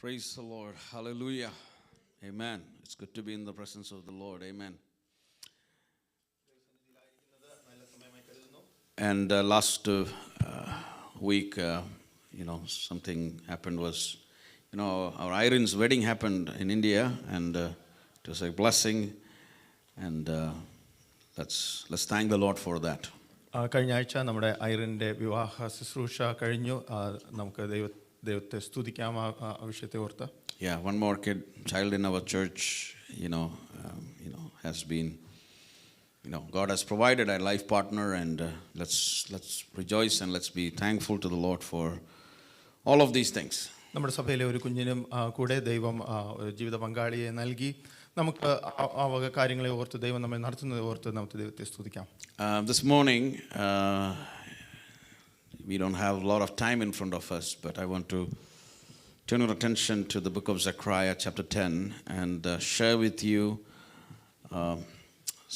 Praise the Lord. Hallelujah. Amen. It's good to be in the presence of the Lord. Amen. And last week, something happened was, our Irene's wedding happened in India, and it was a blessing. And let's thank the Lord for that. കഴിഞ്ഞ ആഴ്ച നമ്മുടെ ഐറിൻ്റെ വിവാഹ ശുശ്രൂഷ കഴിഞ്ഞു. നമുക്ക് ദൈവത്തെ സ്തുതിക്കാം ആ വിഷയത്തെ ഓർത്ത്. Yeah, one more child in our church, has been, God has provided a life partner, and let's rejoice and let's be thankful to the Lord for all of these things. നമ്മുടെ സഭയിലെ ഒരു കുഞ്ഞിനും കൂടെ ദൈവം ജീവിത പങ്കാളിയെ നൽകി. നമുക്ക് ആ വക കാര്യങ്ങളെ ഓർത്ത് ദൈവം നമ്മെ നടത്തുന്നത് ഓർത്ത് നമുക്ക് ദൈവത്തെ സ്തുതിക്കാം. This morning, we don't have a lot of time in front of us, but I want to turn your attention to the book of Zechariah chapter 10 and share with you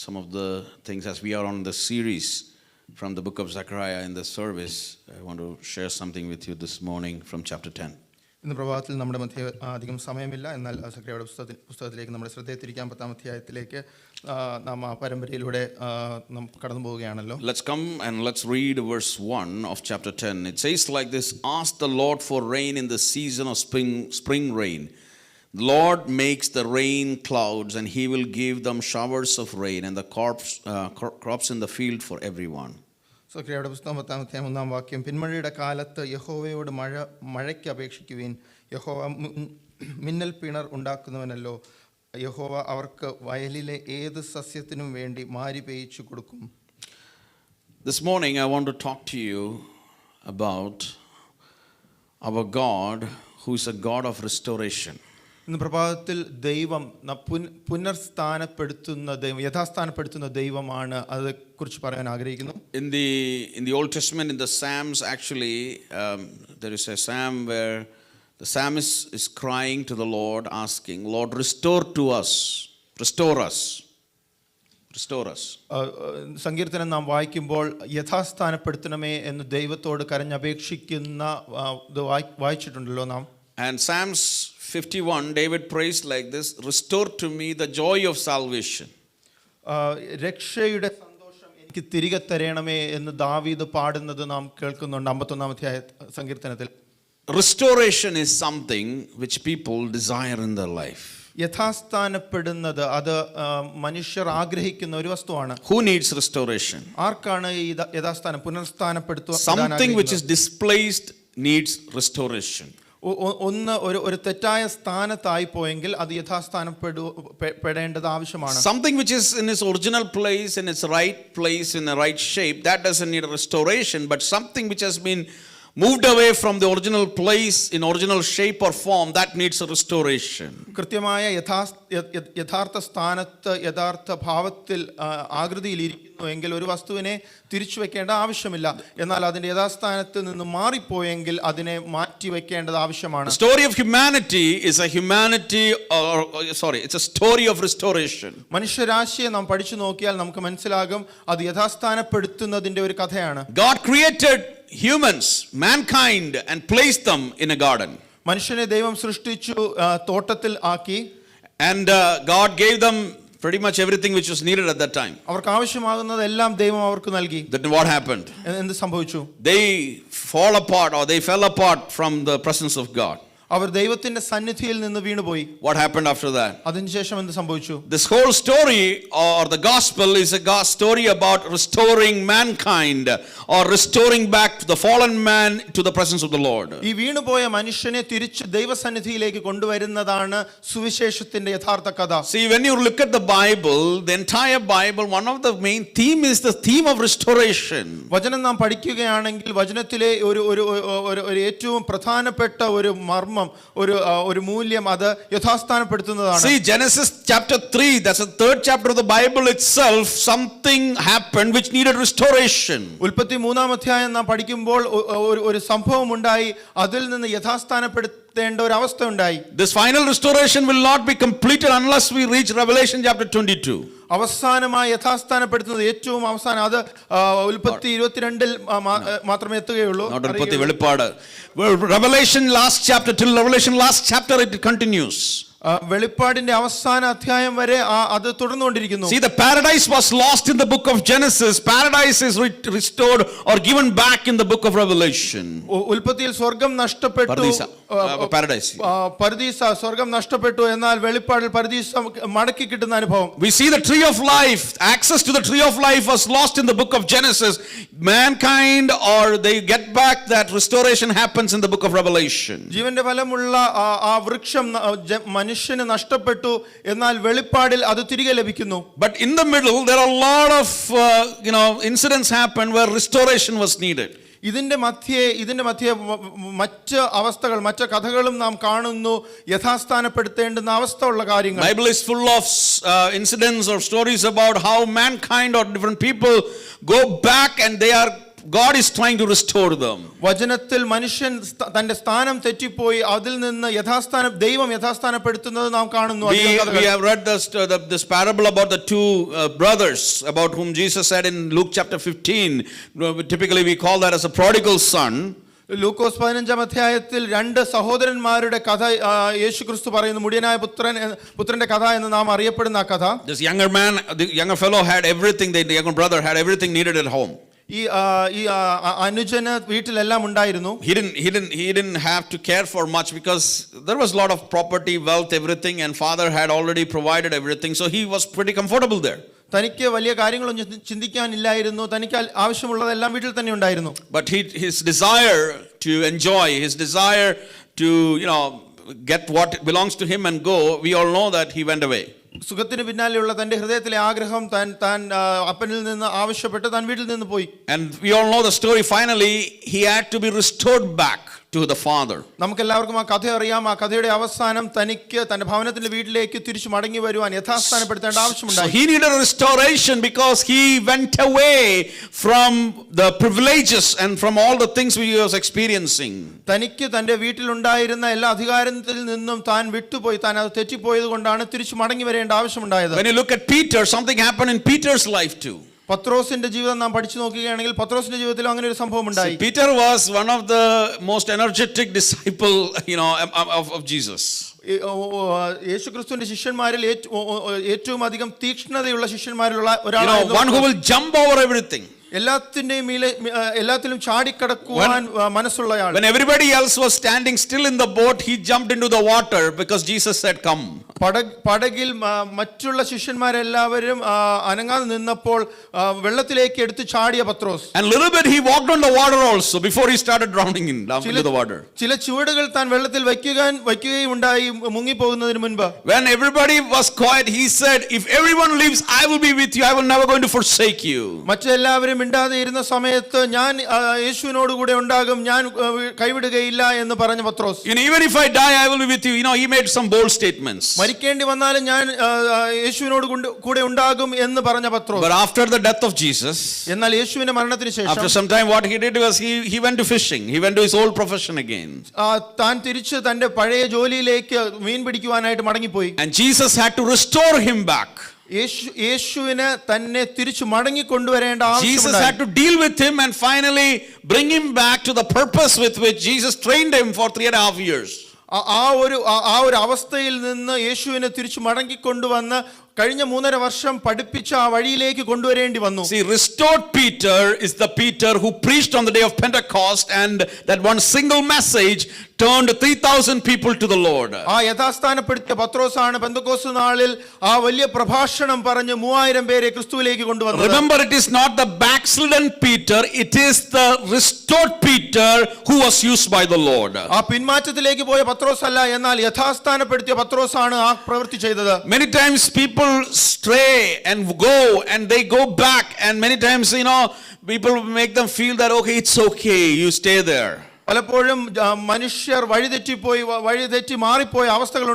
some of the things as we are on the series from the book of Zechariah in the service. I want to share something with you this morning from chapter 10. ഇന്ന് പ്രഭാതത്തിൽ നമ്മുടെ മധ്യ അധികം സമയമില്ല, എന്നാൽ സക്രിയയുടെ പുസ്തകത്തിലേക്ക് നമ്മുടെ ശ്രദ്ധയെ തിരിക്കാൻ 10-ാം അധ്യായത്തിലേക്ക് നാം ആ പരമ്പരയിലൂടെ കടന്നു പോവുകയാണല്ലോ. Let's come and let's read verse 1 of chapter 10. It says like this: Ask the Lord for rain in the season of spring rain. The Lord makes the rain clouds, and he will give them showers of rain and the crops in the field for everyone. സക്രിയയുടെ പുസ്തകം 10-ാം അധ്യായം 1-ാം വാക്യം: പിന്മഴയുടെ കാലത്ത് യഹോവയോട് മഴയ്ക്ക് അപേക്ഷിക്കുവിൻ. യഹോവ മിന്നൽ പിണർ ഉണ്ടാക്കുന്നവനല്ലോ. യഹോവ അവർക്ക് വയലിലെ ഏത് സസ്യത്തിനും വേണ്ടി മാരി പെയ്ച്ചു കൊടുക്കും. This morning I want to talk to you about our God, who is a God of restoration. ഇന്ന് പ്രഭാതത്തിൽ ദൈവം പുനർസ്ഥാനപ്പെടുത്തുന്ന ദൈവം, യഥാസ്ഥാനപ്പെടുത്തുന്ന ദൈവമാണ്. അതേക്കുറിച്ച് പറയാൻ ആഗ്രഹിക്കുന്നു. In the Old Testament, in the Psalms, actually, there is a psalm where the psalmist is crying to the Lord, asking, Lord, restore to us, restore us, restore us. സങ്കീർത്തനം നാം വായിക്കുമ്പോൾ യഥാസ്ഥാനപ്പെടുത്തണമേ എന്ന് ദൈവത്തോട് കരഞ്ഞപേക്ഷിക്കുന്ന വായിച്ചിട്ടുണ്ടല്ലോ നാം. And Psalms 51, David prays like this: restore to me the joy of salvation. രക്ഷയുടെ സന്തോഷം എനിക്ക് തിരികെ തരണമേ എന്ന് ദാവീദ് പാടുന്നത് നാം കേൾക്കുന്നുണ്ട് 51-ാം അധ്യായ സങ്കീർത്തനത്തിൽ. Restoration is something which people desire in their life. യഥാസ്ഥാനപ്പെടുന്നത് അത് മനുഷ്യർ ആഗ്രഹിക്കുന്ന ഒരു വസ്തുവാണ്. Who needs restoration? ആർക്കാണ് ഈ യഥാസ്ഥാനം പുനർസ്ഥാനപ്പെടുത്തുക? Something which is displaced needs restoration. ഒരു തെറ്റായ സ്ഥാനത്തായി പോയെങ്കിൽ അത് യഥാസ്ഥാനപ്പെടേണ്ടത് ആവശ്യമാണ്. Something which is in its original place, in its right place, in the right shape, that doesn't need a restoration, but something which has been moved away from the original place, in original shape or form, that needs a restoration. കൃത്യമായ യഥാർത്ഥ സ്ഥാനത്ത് യഥാർത്ഥ ഭാവത്തിൽ ആകൃതിയിൽ ഇരിക്കുന്നു എങ്കിൽ ഒരു വസ്തുവിനെ തിരിച്ചു വെക്കേണ്ട ആവശ്യമില്ല. എന്നാൽ അതിന്റെ യഥാസ്ഥാനത്ത് നിന്ന് മാറിപ്പോയെങ്കിൽ അതിനെ മാറ്റി വെക്കേണ്ടത് ആവശ്യമാണ്. The story of humanity is it's a story of restoration. മനുഷ്യരാശിയെ നാം പഠിച്ചു നോക്കിയാൽ നമുക്ക് മനസ്സിലാകും അത് യഥാസ്ഥാനപ്പെടുത്തുന്നതിന്റെ ഒരു കഥയാണ്. God created humans, mankind, and placed them in a garden. മനുഷ്യനെ ദൈവം സൃഷ്ടിച്ചു, തോട്ടത്തിൽ ആക്കി. And God gave them pretty much everything which was needed at that time. അവർക്ക് ആവശ്യമാകുന്നതെല്ലാം ദൈവം അവർക്ക് നൽകി. Then what happened? എന്ത് സംഭവിച്ചു? They fell apart from the presence of God. അവർ ദൈവത്തിന്റെ സന്നിധിയിൽ നിന്ന് വീണുപോയി. What happened after that? അതിനുശേഷം എന്ത് സംഭവിച്ചു? This whole story or the gospel is a story about restoring mankind or restoring back the fallen man to the presence of the Lord. ഈ വീണുപോയ മനുഷ്യനെ തിരിച്ച് ദൈവസന്നിധിയിലേക്ക് കൊണ്ടുവരുന്നതാണ് സുവിശേഷത്തിന്റെ യഥാർത്ഥ കഥ. See, when you look at the Bible, the entire Bible, one of the main theme is the theme of restoration. വചനം നാം പഠിക്കുകയാണെങ്കിൽ വചനത്തിലെ ഒരു ഏറ്റവും പ്രധാനപ്പെട്ട ഒരു മർമ്മം, ഒരു മൂല്യം അത് യഥാസ്ഥാനപ്പെടുത്തുന്നതാണ്. See, Genesis chapter 3, that's the third chapter of the Bible itself, something happened which needed restoration. ഉൽപ്പത്തി 3-ാം അധ്യായം നാം പഠിക്കുമ്പോൾ ഒരു സംഭവം ഉണ്ടായി, അതിൽ നിന്ന് യഥാസ്ഥാനപ്പെടുത്തേണ്ട ഒരു അവസ്ഥ ഉണ്ടായി. This final restoration will not be completed unless we reach Revelation chapter 22. അവസാനമായി യഥാസ്ഥാനപ്പെടുത്തുന്നത് ഏറ്റവും അവസാനം അത് ഉൽപ്പത്തി 22 മാത്രമേ എത്തുകയുള്ളൂ. വെളിപ്പാട്, Revelation last chapter till Revelation last chapter it continues. വെളിപ്പാടിന്റെ അവസാന അധ്യായം വരെ അത് തുടർന്നുകൊണ്ടിരിക്കുന്നു. See, the paradise was lost in the book of Genesis. Paradise is restored or given back in the book of Revelation. ഉൽപ്പത്തിയിൽ സ്വർഗ്ഗം നഷ്ടപ്പെട്ടു, paradise, പരദീസ സ്വർഗ്ഗം നഷ്ടപ്പെട്ടു, എന്നാൽ വെളിപ്പാടിൽ പരദീസ മടക്കി കിട്ടുന്ന അനുഭവം. We see the tree of life, access to the tree of life was lost in the book of Genesis. Mankind, or they get back, that restoration happens in the book of Revelation. ജീവന്റെ ഫലമുള്ള ആ വൃക്ഷം മനുഷ്യന് നഷ്ടപ്പെട്ടു, എന്നാൽ വെളിപ്പാടിൽ അത് തിരികെ ലഭിക്കുന്നു. But in the middle there are a lot of incidents happen where restoration was needed. ഇതിന്റെ മധ്യേ മറ്റ് അവസ്ഥകൾ, മറ്റ് കഥകളും നാം കാണുന്നു, യഥാസ്ഥാനപ്പെടുത്തേണ്ടുന്ന അവസ്ഥ ഉള്ള കാര്യങ്ങൾ. Bible is full of incidents or stories about how mankind or different people go back and God is trying to restore them. വചനത്തിൽ മനുഷ്യൻ തന്റെ സ്ഥാനം തെറ്റിപ്പോയി അതിൽ നിന്ന് ദൈവം യഥാസ്ഥാനപ്പെടുത്തുന്നത് നാം കാണുന്നു. We have read this parable about the two brothers about whom Jesus said in Luke chapter 15. Typically we call that as a prodigal son. ലൂക്കോസ് 15-ാം അധ്യായത്തിൽ രണ്ട് സഹോദരന്മാരുടെ കഥ യേശുക്രിസ്തു പറയുന്നു. മുടിയനായ പുത്രന്റെ കഥ എന്ന് നാം അറിയപ്പെടുന്ന ആ കഥ. This the younger fellow had everything, the younger brother had everything needed at home. ഈ അനുജന് വീട്ടിലെല്ലാം ഉണ്ടായിരുന്നു. He didn't have to care for much because there was a lot of property, wealth, everything, and father had already provided everything, so he was pretty comfortable there. തനിക്ക് വലിയ കാര്യങ്ങളൊന്നും ചിന്തിക്കാനില്ലായിരുന്നു, തനിക്ക് ആവശ്യമുള്ളതെല്ലാം വീട്ടിൽ തന്നെ ഉണ്ടായിരുന്നു. But his desire to enjoy, his desire to get what belongs to him and go, we all know that he went away. സുഖത്തിന് പിന്നാലെയുള്ള തന്റെ ഹൃദയത്തിലെ ആഗ്രഹം താൻ അപ്പനിൽ നിന്ന് ആവശ്യപ്പെട്ട് താൻ വീട്ടിൽ നിന്ന് പോയി. And we all know the story. Finally he had to be restored back to the father. നമുക്കെല്ലാവർക്കും ആ കഥ അറിയാം. ആ കഥയുടെ അവസാനം തനിക്ക് തന്റെ ഭവനത്തിന്റെ വീട്ടിലേക്ക് തിരിച്ചു മടങ്ങി വരുവാൻ യഥാസ്ഥാനപ്പെടുത്തേണ്ട ആവശ്യമുണ്ടായി. He needed a restoration because he went away from the privileges and from all the things he was experiencing. തനിക്ക് തന്റെ വീട്ടിലുണ്ടായിരുന്ന എല്ലാ അധികാരത്തിൽ നിന്നും താൻ വിട്ടുപോയി, താൻ അത് തെറ്റിപ്പോയത് കൊണ്ടാണ് തിരിച്ചു മടങ്ങി വരേണ്ട ആവശ്യമുണ്ടായത്. When you look at Peter, something happened in Peter's life too. പത്രോസിന്റെ ജീവിതം നാം പഠിച്ചു നോക്കുകയാണെങ്കിൽ പത്രോസിന്റെ ജീവിതത്തിലും അങ്ങനെ ഒരു സംഭവം ഉണ്ടായി. Peter was one of the most energetic disciple of Jesus. യേശുക്രിസ്തുവിന്റെ ശിഷ്യന്മാരിൽ ഏറ്റവും അധികം തീക്ഷ്ണതയുള്ള ശിഷ്യന്മാരിലുള്ള ഒരാളായിരുന്നു. One who will jump over everything. എല്ലാത്തിലും ചാടിക്കടക്കുവാൻ മനസ്സുള്ളയാൾ. When everybody else was standing still in the boat, he jumped into the water because Jesus said come. പടകിൽ മറ്റുള്ള ശിഷ്യന്മാരെല്ലാവരും അനങ്ങാതെ നിന്നപ്പോൾ വെള്ളത്തിലേക്ക് എടുത്ത് ചാടിയ പത്രോസ്. And little bit he walked on the water also before he started drowning into the water. ചില ചുവടുകൾ താൻ വെള്ളത്തിൽ വയ്ക്കുകയും ഉണ്ടായി മുങ്ങി പോകുന്നതിന് മുൻപ്. When everybody was quiet, he said, if everyone leaves, I will be with you. I will never going to forsake you. മറ്റെല്ലാവരും മിണ്ടാതെ ഇരുന്ന സമയത്ത് ഞാൻ യേശുവിനോട് കൂടെ ഉണ്ടാകും, ഞാൻ കൈവിടുകയില്ല എന്ന് പറഞ്ഞ പത്രോസ്. Even if I die, I will be with you. He made some bold statements. മരിക്കേണ്ടി വന്നാലും ഞാൻ യേശുവിനോട് കൂടെ ഉണ്ടാകും എന്ന് പറഞ്ഞ പത്രോസ്. But after the death of Jesus, എന്നാൽ യേശുവിന്റെ മരണത്തിന് ശേഷം, after some time, what he did was he went to fishing. He went to his old profession again. താൻ തിരിച്ച് തന്റെ പഴയ ജോലിയിലേക്ക് മീൻ പിടിക്കുവാനായിട്ട് മടങ്ങിപ്പോയി. And Jesus had to restore him back. യേശുവിനെ തന്നെ തിരിച്ചു മടങ്ങി കൊണ്ടുവരേണ്ട ആവശ്യമുണ്ടായി. Jesus had to deal with him and finally bring him back to the purpose with which Jesus trained him for 3.5 years. ആ ഒരു അവസ്ഥയിൽ നിന്ന് യേശുവിനെ തിരിച്ചു മടങ്ങിക്കൊണ്ടുവന്ന് കഴിഞ്ഞ 3.5 വർഷം പഠിപ്പിച്ച ആ വഴിയിലേക്ക് കൊണ്ടുവരേണ്ടി വന്നു. See, restored Peter is the Peter who preached on the day of Pentecost, and that one single message turned 3,000 people to the Lord. ആ യഥാസ്ഥാനപ്പെടുത്തിയ പത്രോസാണ് പെന്തക്കോസ്ത് നാളിൽ ആ വലിയ പ്രഭാഷണം പറഞ്ഞ് 3000 പേരെ ക്രിസ്തുവിലേക്ക് കൊണ്ടുവന്നത്. Remember, it is not the backslidden Peter, it is the restored Peter who was used by the Lord. ആ പിന്മാറ്റത്തിലേക്ക് പോയ പത്രോസ് അല്ല, എന്നാൽ യഥാസ്ഥാനപ്പെടുത്തിയ പത്രോസാണ് ആ പ്രവൃത്തി ചെയ്തത്. Many times people stray and go and they go back, and many times people make them feel that okay, it's okay, you stay there. പലപ്പോഴും മനുഷ്യർ വഴിതെറ്റി മാറിപ്പോയ അവസ്ഥകൾ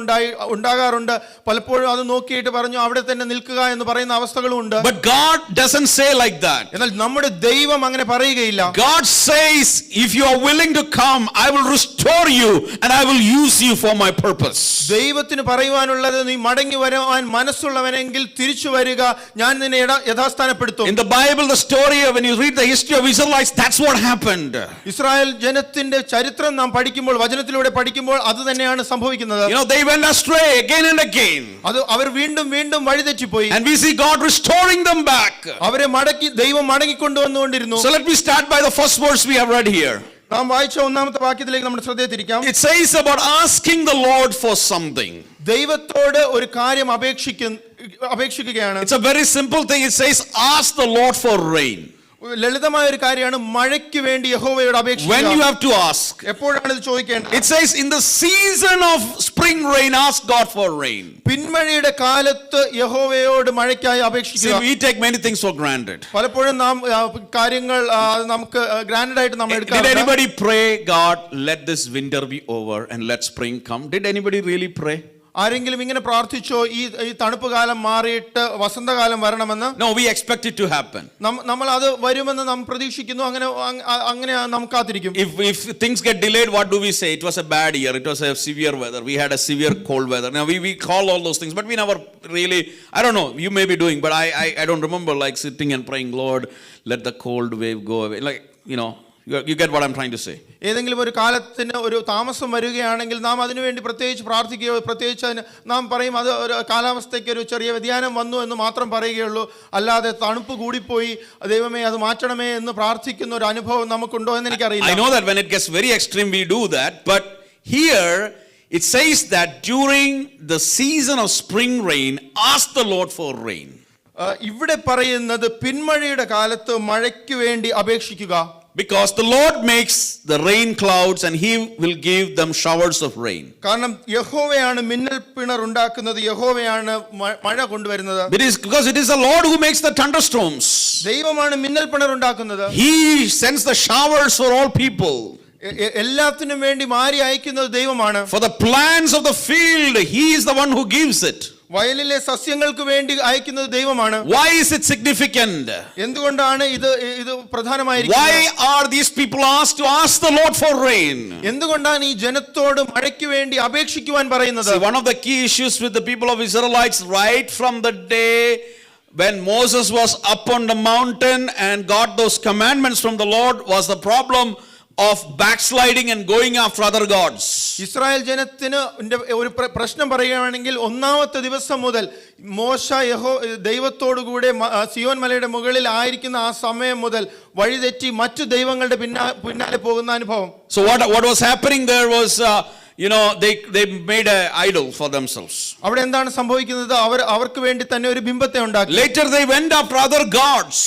ഉണ്ടാകാറുണ്ട്. പലപ്പോഴും അത് നോക്കിയിട്ട് പറഞ്ഞു അവിടെ തന്നെ നിൽക്കുക എന്ന് പറയുന്ന അവസ്ഥകളും ഉണ്ട്. But God doesn't say like that. എന്നാൽ നമ്മുടെ ദൈവം അങ്ങനെ പറയുകയില്ല. God says, if you are willing to come, I will restore you and I will use you for my purpose. ദൈവത്തിന് പറയുവാനുള്ളത്, നീ മടങ്ങി വരാൻ മനസ്സുള്ളവനെങ്കിൽ തിരിച്ചു വരിക, ഞാൻ നിന്നെ യഥാസ്ഥാനപ്പെടുത്തും. In the Bible, the story of, when you read the history of Israelites, that's what happened. Israel ജനത്തിന്റെ ചരിത്രം നാം പഠിക്കുമ്പോൾ, വചനത്തിലൂടെ പഠിക്കുമ്പോൾ അത് തന്നെയാണ് സംഭവിക്കുന്നത്. They went astray again and again. അത് അവർ വീണ്ടും വീണ്ടും വഴിതെറ്റിപ്പോയി. And we see God restoring them back. അവരെ ദൈവം മടങ്ങിക്കൊണ്ടുവന്നുകൊണ്ടിരുന്നു. So let me start by the first verse we have read here. നാം വായിച്ച ഒന്നാമത്തെ വാക്യത്തിലേക്ക് നമ്മുടെ ശ്രദ്ധ തിരിക്കാം. It says about asking the Lord for something. ദൈവത്തോട് ഒരു കാര്യം അപേക്ഷിക്കുകയാണ്. It's a very simple thing. It says, ask the Lord for rain. ലളിതമായ ഒരു കാര്യമാണ് മഴയ്ക്ക് വേണ്ടി യഹോവയോട് അപേക്ഷിക്കുക. When you have to ask. എപ്പോഴാണ് ഇത് ചോദിക്കേണ്ടത്? It says, in the season of spring rain, ask God for rain. പിന്മഴയുടെ കാലത്ത് യഹോവയോട് മഴയ്ക്കായി അപേക്ഷിക്കുക. See, we take many things for granted. പലപ്പോഴും നാം കാര്യങ്ങൾ നമുക്ക് ഗ്രാൻഡഡ് ആയിട്ട് നമ്മൾ എടുക്കാറുണ്ട്. Did anybody pray, God, let this winter be over and let spring come? Did anybody really pray? ആരെങ്കിലും ഇങ്ങനെ പ്രാർത്ഥിച്ചോ, ഈ തണുപ്പ് കാലം മാറിയിട്ട് വസന്തകാലം വരണമെന്ന്? No, we expect it to happen. നമ്മൾ അത് വരുമെന്ന് നാം പ്രതീക്ഷിക്കുന്നു. അങ്ങനെ നാം കാത്തിരിക്കും. If things get delayed, what do we say? It was a bad year. It was a severe weather. We had a severe cold weather. Now we call all those things, but we never really, I don't know, you may be doing, but I don't remember like sitting and praying, Lord, let the cold wave go away. Like, you get what I'm trying to say. ഏതെങ്കിലും ഒരു കാലത്തിന് ഒരു താമസം വരികയാണെങ്കിൽ നാം അതിനുവേണ്ടി പ്രത്യേകിച്ച് പ്രാർത്ഥിക്കുകയോ, പ്രത്യേകിച്ച് നാം പറയും അത് ഒരു കാലാവസ്ഥയ്ക്ക് ഒരു ചെറിയ വ്യതിയാനം വന്നു എന്ന് മാത്രം പറയുകയുള്ളൂ. അല്ലാതെ തണുപ്പ് കൂടിപ്പോയി, ദൈവമേ അത് മാറ്റണമേ എന്ന് പ്രാർത്ഥിക്കുന്ന ഒരു അനുഭവം നമുക്കുണ്ടോ എന്ന് എനിക്കറിയില്ല. I know that when it gets very extreme we do that, but here it says that during the season of spring rain, ask the Lord for rain. ഇവിടെ പറയുന്നത് പിന്മഴയുടെ കാലത്ത് മഴയ്ക്ക് വേണ്ടി അപേക്ഷിക്കുക. Because the Lord makes the rain clouds and he will give them showers of rain. കാരണം യഹോവയാണ് മിന്നൽ പിണർ ഉണ്ടാക്കുന്നത്, യഹോവയാണ് മഴ കൊണ്ടുവരുന്നത്. Because it is the Lord who makes the thunderstorms. ദൈവമാണ് മിന്നൽ പിണർ ഉണ്ടാക്കുന്നത്. He sends the showers for all people. എല്ലാത്തിനും വേണ്ടി മാരി അയക്കുന്നത് ദൈവമാണ്. For the plants of the field, he is the one who gives it. വയലിലെ സസ്യങ്ങൾക്ക് വേണ്ടി അയക്കുന്നത് ദൈവമാണ്. Why is it significant? എന്തുകൊണ്ടാണ് ഇത് പ്രധാനമായിരിക്കുന്നത്? Why are these people asked to ask the Lord for rain? എന്തുകൊണ്ടാണ് ഈ ജനത്തോട് മഴയ്ക്ക് വേണ്ടി അപേക്ഷിക്കുവാൻ പറയുന്നത്? See, one of the key issues with the people of Israelites right from the day when Moses was up on the mountain and got those commandments from the Lord was the problem of backsliding and going after other gods. Israel ജനത്തിന് ഒരു പ്രശ്നം പറയുകയാണെങ്കിൽ ഒന്നാമത്തെ ദിവസം മുതൽ മോശ ദൈവത്തോടുകൂടെ സിയോൻ മലയുടെ മുകളിൽ ആയിരിക്കുന്ന ആ സമയം മുതൽ വഴിതെറ്റി മറ്റു ദൈവങ്ങളുടെ പിന്നാലെ പോകുന്ന അനുഭവം. So what was happening there was they made an idol for themselves. അവിടെ എന്താണ് സംഭവിക്കുന്നത്? അവർക്ക് വേണ്ടി തന്നെ ഒരു ബിംബത്തെ ഉണ്ടാക്കി. Later they went after other gods.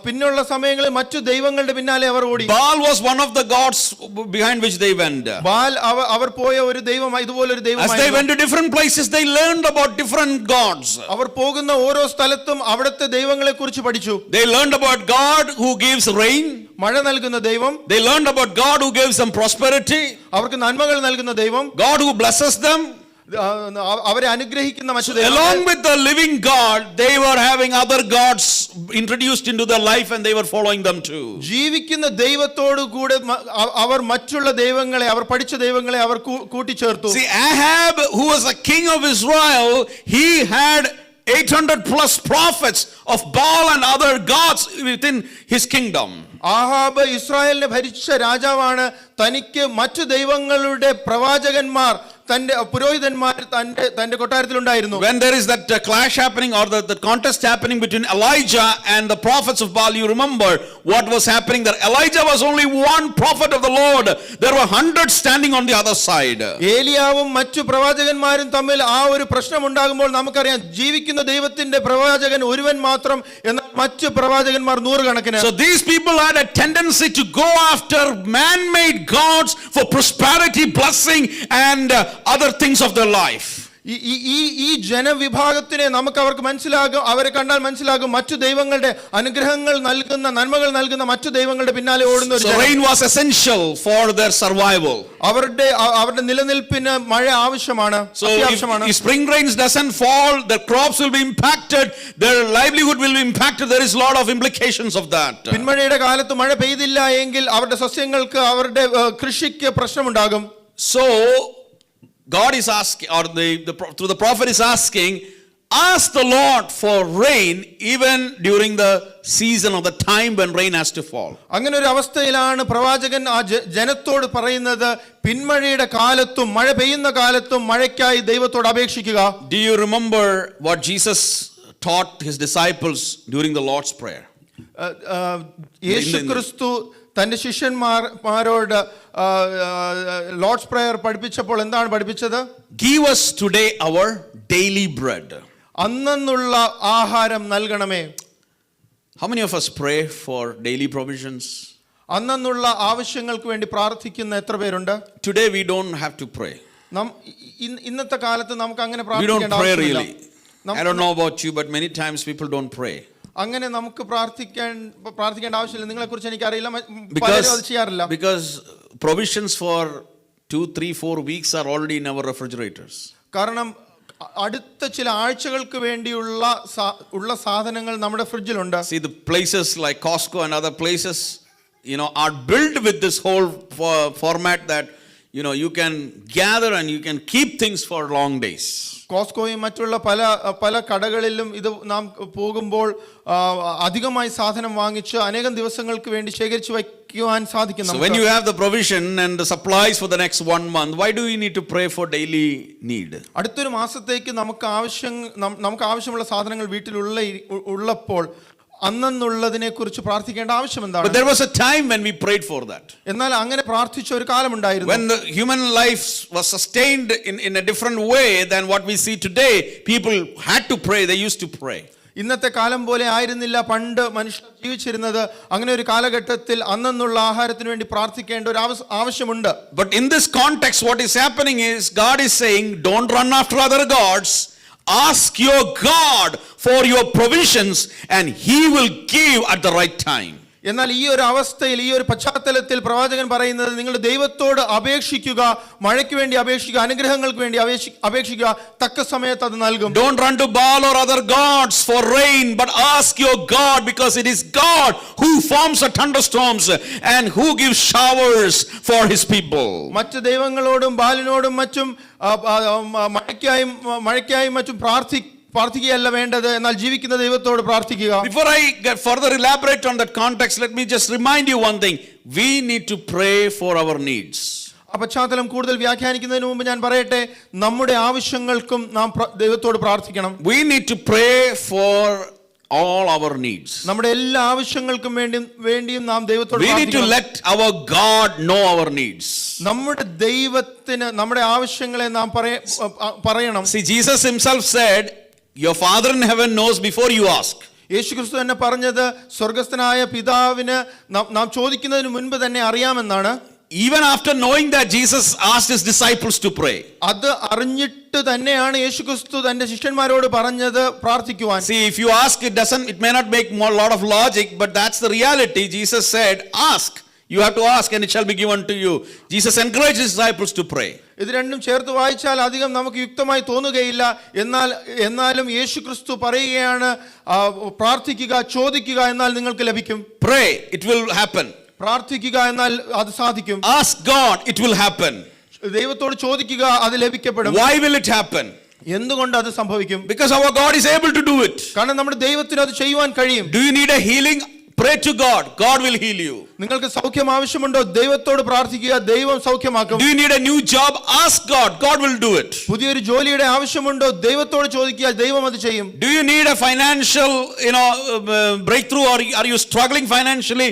പിന്നുള്ള സമയങ്ങളിൽ മറ്റു ദൈവങ്ങളുടെ പിന്നാലെ അവർ ഓടി. Baal was one of the gods behind which they went. ബാൽ അവർ പോയ ഒരു ദൈവം, ഇതുപോലെ ഒരു ദൈവം. As they went to different places, they learned about different gods. അവർ പോകുന്ന ഓരോ സ്ഥലത്തും അവിടുത്തെ ദൈവങ്ങളെ കുറിച്ച് പഠിച്ചു. They learned about God who gives rain. മഴ നൽകുന്ന ദൈവം. They learned about God who gives them prosperity. അവർക്ക് നന്മകൾ നൽകുന്ന ദൈവം. God who blesses them. അവരെ അനുഗ്രഹിക്കുന്ന മറ്റു ദൈവം. Along with the living God, they were having other gods introduced into their life and they were following them too. ജീവിക്കുന്ന ദൈവത്തോട് കൂടെ അവർ മറ്റുള്ള ദൈവങ്ങളെ, അവർ പഠിച്ച ദൈവങ്ങളെ അവർ കൂട്ടിച്ചേർത്തു. See, Ahab, who was a king of Israel, he had 800 plus prophets of Baal and other gods within his kingdom. Ahab ഇസ്രായേലിനെ ഭരിച്ച രാജാവാണ്. തനിക്ക് മറ്റു ദൈവങ്ങളുടെ പ്രവാചകന്മാർ, തന്റെ പുരോഹിതന്മാർ തന്റെ കൊട്ടാരത്തിലുണ്ടായിരുന്നു. When there is that clash happening or the contest happening between Elijah and the prophets of Baal, you remember what was happening there. Elijah was only one prophet of the Lord. There were hundreds standing on the other side. ഏലിയാവും മറ്റു പ്രവാചകന്മാരും തമ്മിൽ ആ ഒരു പ്രശ്നം ഉണ്ടാകുമ്പോൾ നമുക്കറിയാം, ജീവിക്കുന്ന ദൈവത്തിന്റെ പ്രവാചകൻ ഒരുവൻ മാത്രം, എന്നാൽ മറ്റു പ്രവാചകന്മാർ നൂറുകണക്കിന്. So these people had a tendency to go after man-made gods for prosperity, blessing and other things of their life. ഈ ജനവിഭാഗത്തിനെ അവർക്ക് മനസ്സിലാകും, അവരെ കണ്ടാൽ മനസ്സിലാകും മറ്റു ദൈവങ്ങളുടെ അനുഗ്രഹങ്ങൾ നൽകുന്ന, നന്മകൾ നൽകുന്ന മറ്റു ദൈവങ്ങളുടെ പിന്നാലെ ഓടുന്ന ഒരു So rain was essential for their survival. അവരുടെ നിലനിൽപ്പിന് മഴ ആവശ്യമാണ്, അത്യാവശ്യമാണ്. If spring rains doesn't fall, their crops will be impacted, their livelihood will be impacted. There is a lot of implications of that. പിന്മഴയുടെ കാലത്ത് മഴ പെയ്തില്ല എങ്കിൽ അവരുടെ സസ്യങ്ങൾക്ക്, അവരുടെ കൃഷിക്ക് പ്രശ്നമുണ്ടാകും. So God is asking, or through the prophet is asking, ask the Lord for rain even during the season of the time when rain has to fall. അങ്ങനെ ഒരു അവസ്ഥയിലാണ് പ്രവാചകൻ ആ ജനത്തോട് പറയുന്നത്, പിന്മഴയുടെ കാലത്തും മഴ പെയ്യുന്ന കാലത്തും മഴയ്ക്കായി ദൈവത്തോട് അപേക്ഷിക്കുക. Do you remember what Jesus taught his disciples during the Lord's Prayer? യേശുക്രിസ്തു തന്റെ ശിഷ്യന്മാരോട് ലോർഡ്സ് പ്രേയർ പഠിപ്പിച്ചപ്പോൾ എന്താണ് പഠിപ്പിച്ചത്? Give us today our daily bread. അന്നന്നുള്ള ആഹാരം നൽകണമേ. How many of us pray for daily provisions? അന്നന്നുള്ള ആവശ്യങ്ങൾക്ക് വേണ്ടി പ്രാർത്ഥിക്കുന്ന എത്ര പേരുണ്ട്? Today we don't have to pray. ഇന്നത്തെ കാലത്ത് നമുക്ക് അങ്ങനെ We don't പ്രാർത്ഥിക്കേണ്ട pray ആവശ്യമില്ല. really. I don't know about you, but many times people don't pray. അങ്ങനെ നമുക്ക് പ്രാർത്ഥിക്കേണ്ട ആവശ്യമില്ല. നിങ്ങളെ കുറിച്ച് എനിക്കറിയില്ല, പലരും അത് ചെയ്യാറില്ല. Because provisions for 2, 3, 4 weeks are already in our refrigerators. കാരണം അടുത്ത ചില ആഴ്ചകൾക്ക് വേണ്ടിയുള്ള സാധനങ്ങൾ നമ്മുടെ ഫ്രിഡ്ജിലുണ്ട്. See, the places like Costco and other places, are built with this whole format that you can gather and you can keep things for long days. കോസ്കോയും മറ്റുള്ള പല കടകളിലും ഇത് നാം പോകുമ്പോൾ അധികമായി സാധനം വാങ്ങിച്ച് അനേകം ദിവസങ്ങൾക്ക് വേണ്ടി ശേഖരിച്ചു വയ്ക്കുവാൻ സാധിക്കും. So when you have the provision and the supplies for the next 1 month, why do you need to pray for daily need? അടുത്തൊരു മാസത്തേക്ക് നമുക്ക് ആവശ്യമുള്ള സാധനങ്ങൾ ഉള്ളപ്പോൾ അന്നന്നുള്ളതിനെ കുറിച്ച് പ്രാർത്ഥിക്കേണ്ട ആവശ്യം എന്താണ്? But there was a time when we prayed for that. എന്നാൽ അങ്ങനെ പ്രാർത്ഥിച്ച ഒരു കാലമുണ്ടായിരുന്നു. When the human life was sustained in a different way than what we see today, people had to pray. They used to pray. ഇന്നത്തെ കാലം പോലെ ആയിരുന്നില്ല പണ്ട് മനുഷ്യർ ജീവിച്ചിരുന്നത്. അങ്ങനെ ഒരു കാലഘട്ടത്തിൽ അന്നന്നുള്ള ആഹാരത്തിന് വേണ്ടി പ്രാർത്ഥിക്കേണ്ട ഒരു ആവശ്യമുണ്ട്. But in this context, what is happening is God is saying, don't run after other gods. Ask your God for your provisions and he will give at the right time. എന്നാൽ ഈ ഒരു അവസ്ഥയിൽ, ഈ ഒരു പശ്ചാത്തലത്തിൽ പ്രവാചകൻ പറയുന്നത്, നിങ്ങൾ ദൈവത്തോട് അപേക്ഷിക്കുക, മഴയ്ക്ക് വേണ്ടി അപേക്ഷിക്കുക, അനുഗ്രഹങ്ങൾക്ക് വേണ്ടി അപേക്ഷിക്കുക, തക്ക സമയത്ത് അത് നൽകും. Don't run to Baal or other gods for rain, but ask your God, because it is God who forms the thunderstorms and who gives showers for his people. മറ്റു ദൈവങ്ങളോടും ബാലിനോടും മറ്റും മഴയ്ക്കായും മറ്റും പ്രാർത്ഥിക്കുകയല്ല വേണ്ടത്, എന്നാൽ ജീവിക്കുന്ന ദൈവത്തോട് പ്രാർത്ഥിക്കുക. Before I further elaborate on that context, let me just remind you one thing. We need to pray for our needs. ആ പശ്ചാത്തലം കൂടുതൽ വ്യാഖ്യാനിക്കുന്നതിന് മുമ്പ് ഞാൻ പറയട്ടെ, നമ്മുടെ ആവശ്യങ്ങൾക്കും നാം ദൈവത്തോട് പ്രാർത്ഥിക്കണം. We need to pray for all our needs. നമ്മുടെ എല്ലാ ആവശ്യങ്ങൾക്കും വേണ്ടിയും നാം ദൈവത്തോട് We need to let our God know our needs. നമ്മുടെ ദൈവത്തിന് നമ്മുടെ ആവശ്യങ്ങളെ നാം പറയണം. See, Jesus himself said, your Father in heaven knows before you ask. യേശുക്രിസ്തു തന്നെ പറഞ്ഞത്, സ്വർഗ്ഗസ്ഥനായ പിതാവിന് നാം ചോദിക്കുന്നതിന് മുൻപ് തന്നെ അറിയാമെന്നാണ്. Even after knowing that, Jesus asked his disciples to pray. അത് അറിഞ്ഞിട്ട് തന്നെയാണ് യേശുക്രിസ്തു തന്റെ ശിഷ്യന്മാരോട് പറഞ്ഞത് പ്രാർത്ഥിക്കുവാൻ. See, if you ask, it may not make a lot of logic, but that's the reality. Jesus said, ask. You have to ask and it shall be given to you. Jesus encouraged his disciples to pray. ഇത് രണ്ടും ചേർത്ത് വായിച്ചാൽ അധികം നമുക്ക് യുക്തമായി തോന്നുകയില്ല. എന്നാലും യേശുക്രിസ്തു പറയുകയാണ്, പ്രാർത്ഥിക്കുക, ചോദിക്കുക, എന്നാൽ നിങ്ങൾക്ക് ലഭിക്കും. Pray, it will happen. പ്രാർത്ഥിക്കുക, എന്നാൽ അത് സാധിക്കും. Ask God, it will happen. ദൈവത്തോട് ചോദിക്കുക, അത് ലഭിക്കപ്പെടും. Why will it happen? എന്തുകൊണ്ട് അത് സംഭവിക്കും? Because our God is able to do it. കാരണം നമ്മുടെ ദൈവത്തിന് അത് ചെയ്യുവാൻ കഴിയും. Do you need a healing? Pray to God. God will heal you. നിങ്ങൾക്ക് സൗഖ്യം ആവശ്യമുണ്ടോ? ദൈവത്തോട് പ്രാർത്ഥിക്കുക, ദൈവം സൗഖ്യമാക്കും. Do you need a new job? Ask God. God will do it. പുതിയൊരു ജോലിയുടെ ആവശ്യമുണ്ടോ? ദൈവത്തോട് ചോദിക്കുക, ദൈവം അത് ചെയ്യും. Do you need a financial, breakthrough, or are you struggling financially?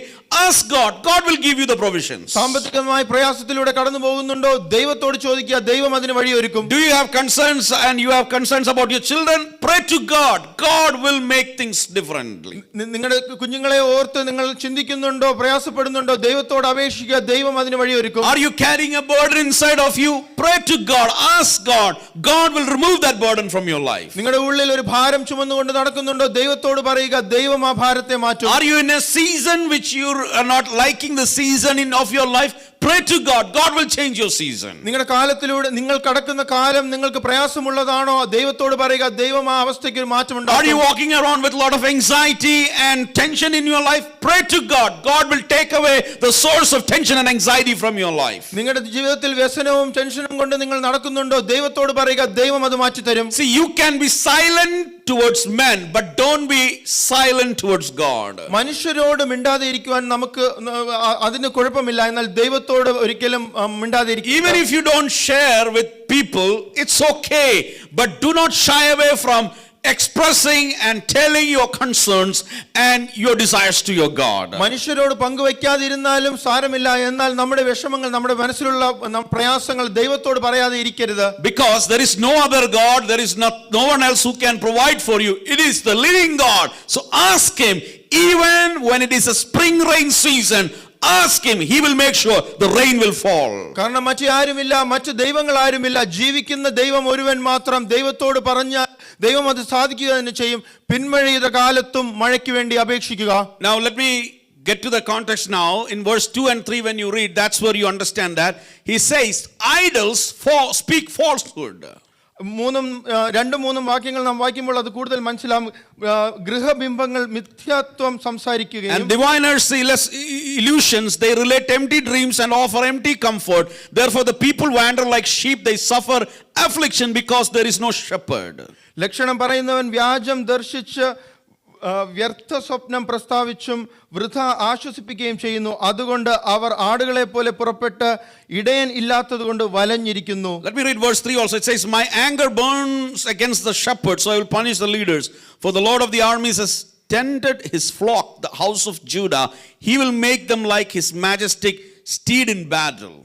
Ask God. God will give you the provisions. സാമ്പത്തികമായ പ്രയാസത്തിലൂടെ കടന്നു പോകുന്നുണ്ടോ? ദൈവത്തോട് ചോദിക്കുക, ദൈവം അതിന് വഴിയൊരുക്കും. Do you have concerns and you have concerns about your children? Pray to God. God will make things differently. നിങ്ങളുടെ കുഞ്ഞുങ്ങളെ ഓർത്ത് നിങ്ങൾ ചിന്തിക്കുന്നുണ്ടോ? പ്രയാസപ്പെടുന്നു നഷ്ടപ്പെടുന്നുണ്ടോ ദൈവത്തോട് അപേക്ഷിക്കുക, ദൈവം അതിന് വഴിയൊരുക്കും. Are you carrying a burden inside of you? Pray to God, ask God. God will remove that burden from your life. നിങ്ങളുടെ ഉള്ളിൽ ഒരു ഭാരം ചുമന്നുകൊണ്ട് നടക്കുന്നുണ്ടോ ദൈവത്തോട് പറയുക, ദൈവം ആ ഭാരത്തെ മാറ്റും. Are you in a season which you are not liking the season of your life? Pray to God. God will change your season. നിങ്ങളുടെ കാലത്തിലൂടെ നിങ്ങൾ കടക്കുന്ന കാലം നിങ്ങൾക്ക് പ്രയാസമുള്ളതാണോ ദൈവത്തോട് പറയുക, ദൈവം ആ അവസ്ഥയ്ക്ക് ഒരു മാറ്റം Are ഉണ്ടാക്കും. you walking around with a lot of anxiety and tension in your life? Pray to God. God will take away the source of tension and anxiety from your life. നിങ്ങളുടെ ജീവിതത്തിൽ വ്യസനവും ടെൻഷനും കൊണ്ട് നിങ്ങൾ നടക്കുന്നുണ്ടോ ദൈവത്തോട് പറയുക, ദൈവം അത് മാറ്റി തരും. See, you can be silent towards men, but don't be silent towards God. മനുഷ്യരോട് മിണ്ടാതെ ഇരിക്കുവാൻ നമുക്ക് അതിന് കുഴപ്പമില്ല, എന്നാൽ ദൈവത്തോട് ഒരിക്കലും മിണ്ടാതെ ഇരിക്കുക. Even if you don't share with people, it's okay, but do not shy away from expressing and telling your concerns and your desires to your God. മനുഷ്യരോട് പങ്കുവയ്ക്കാതിരുന്നാലും സാരമില്ല, എന്നാൽ നമ്മുടെ വിഷമങ്ങൾ, നമ്മുടെ മനസ്സിലുള്ള പ്രയാസങ്ങൾ ദൈവത്തോട് പറയാതെ ഇരിക്കരുത്. Because there is no other God, there is no one else who can provide for you. It is the living God. So ask Him, even when it is a spring rain season. Ask Him, He will make sure the rain will fall. കാരണം മറ്റു ആരുമില്ല, മറ്റു ദൈവങ്ങൾ ആരുമില്ല, ജീവിക്കുന്ന ദൈവം ഒരുവൻ മാത്രം. ദൈവത്തോട് പറഞ്ഞാൽ ദൈവം അത് സാധിക്കുക തന്നെ ചെയ്യും. പിന്മഴയുടെ കാലത്തും മഴയ്ക്ക് വേണ്ടി അപേക്ഷിക്കുക. Now let me get to the context now. In verse 2 and 3 when you read, that's where you understand that. He says, idols speak falsehood. 2-3 വാക്യങ്ങൾ നാം വായിക്കുമ്പോൾ അത് കൂടുതൽ മനസ്സിലാവും. ഗൃഹബിംബങ്ങൾ മിഥ്യാത്വം സംസാരിക്കുകയും, and diviners see less illusions, they relate empty dreams and offer empty comfort. Therefore the people wander like sheep, they suffer affliction because there is no shepherd. ലക്ഷണം പറയുന്നവൻ വ്യാജം ദർശിച്ച് വ്യർത്ഥ സ്വപ്നം പ്രസ്താവിച്ചും വൃഥ ആശ്വസിപ്പിക്കുകയും ചെയ്യുന്നു. അതുകൊണ്ട് അവർ ആടുകളെ പോലെ പുറപ്പെട്ട് ഇടയൻ ഇല്ലാത്തതുകൊണ്ട് വലഞ്ഞിരിക്കുന്നു. Let me read verse 3 also. It says, my anger burns against the shepherds, so I will punish the leaders. For the Lord of the armies has tended his flock, the house of Judah. He will make them like his majestic steed in battle.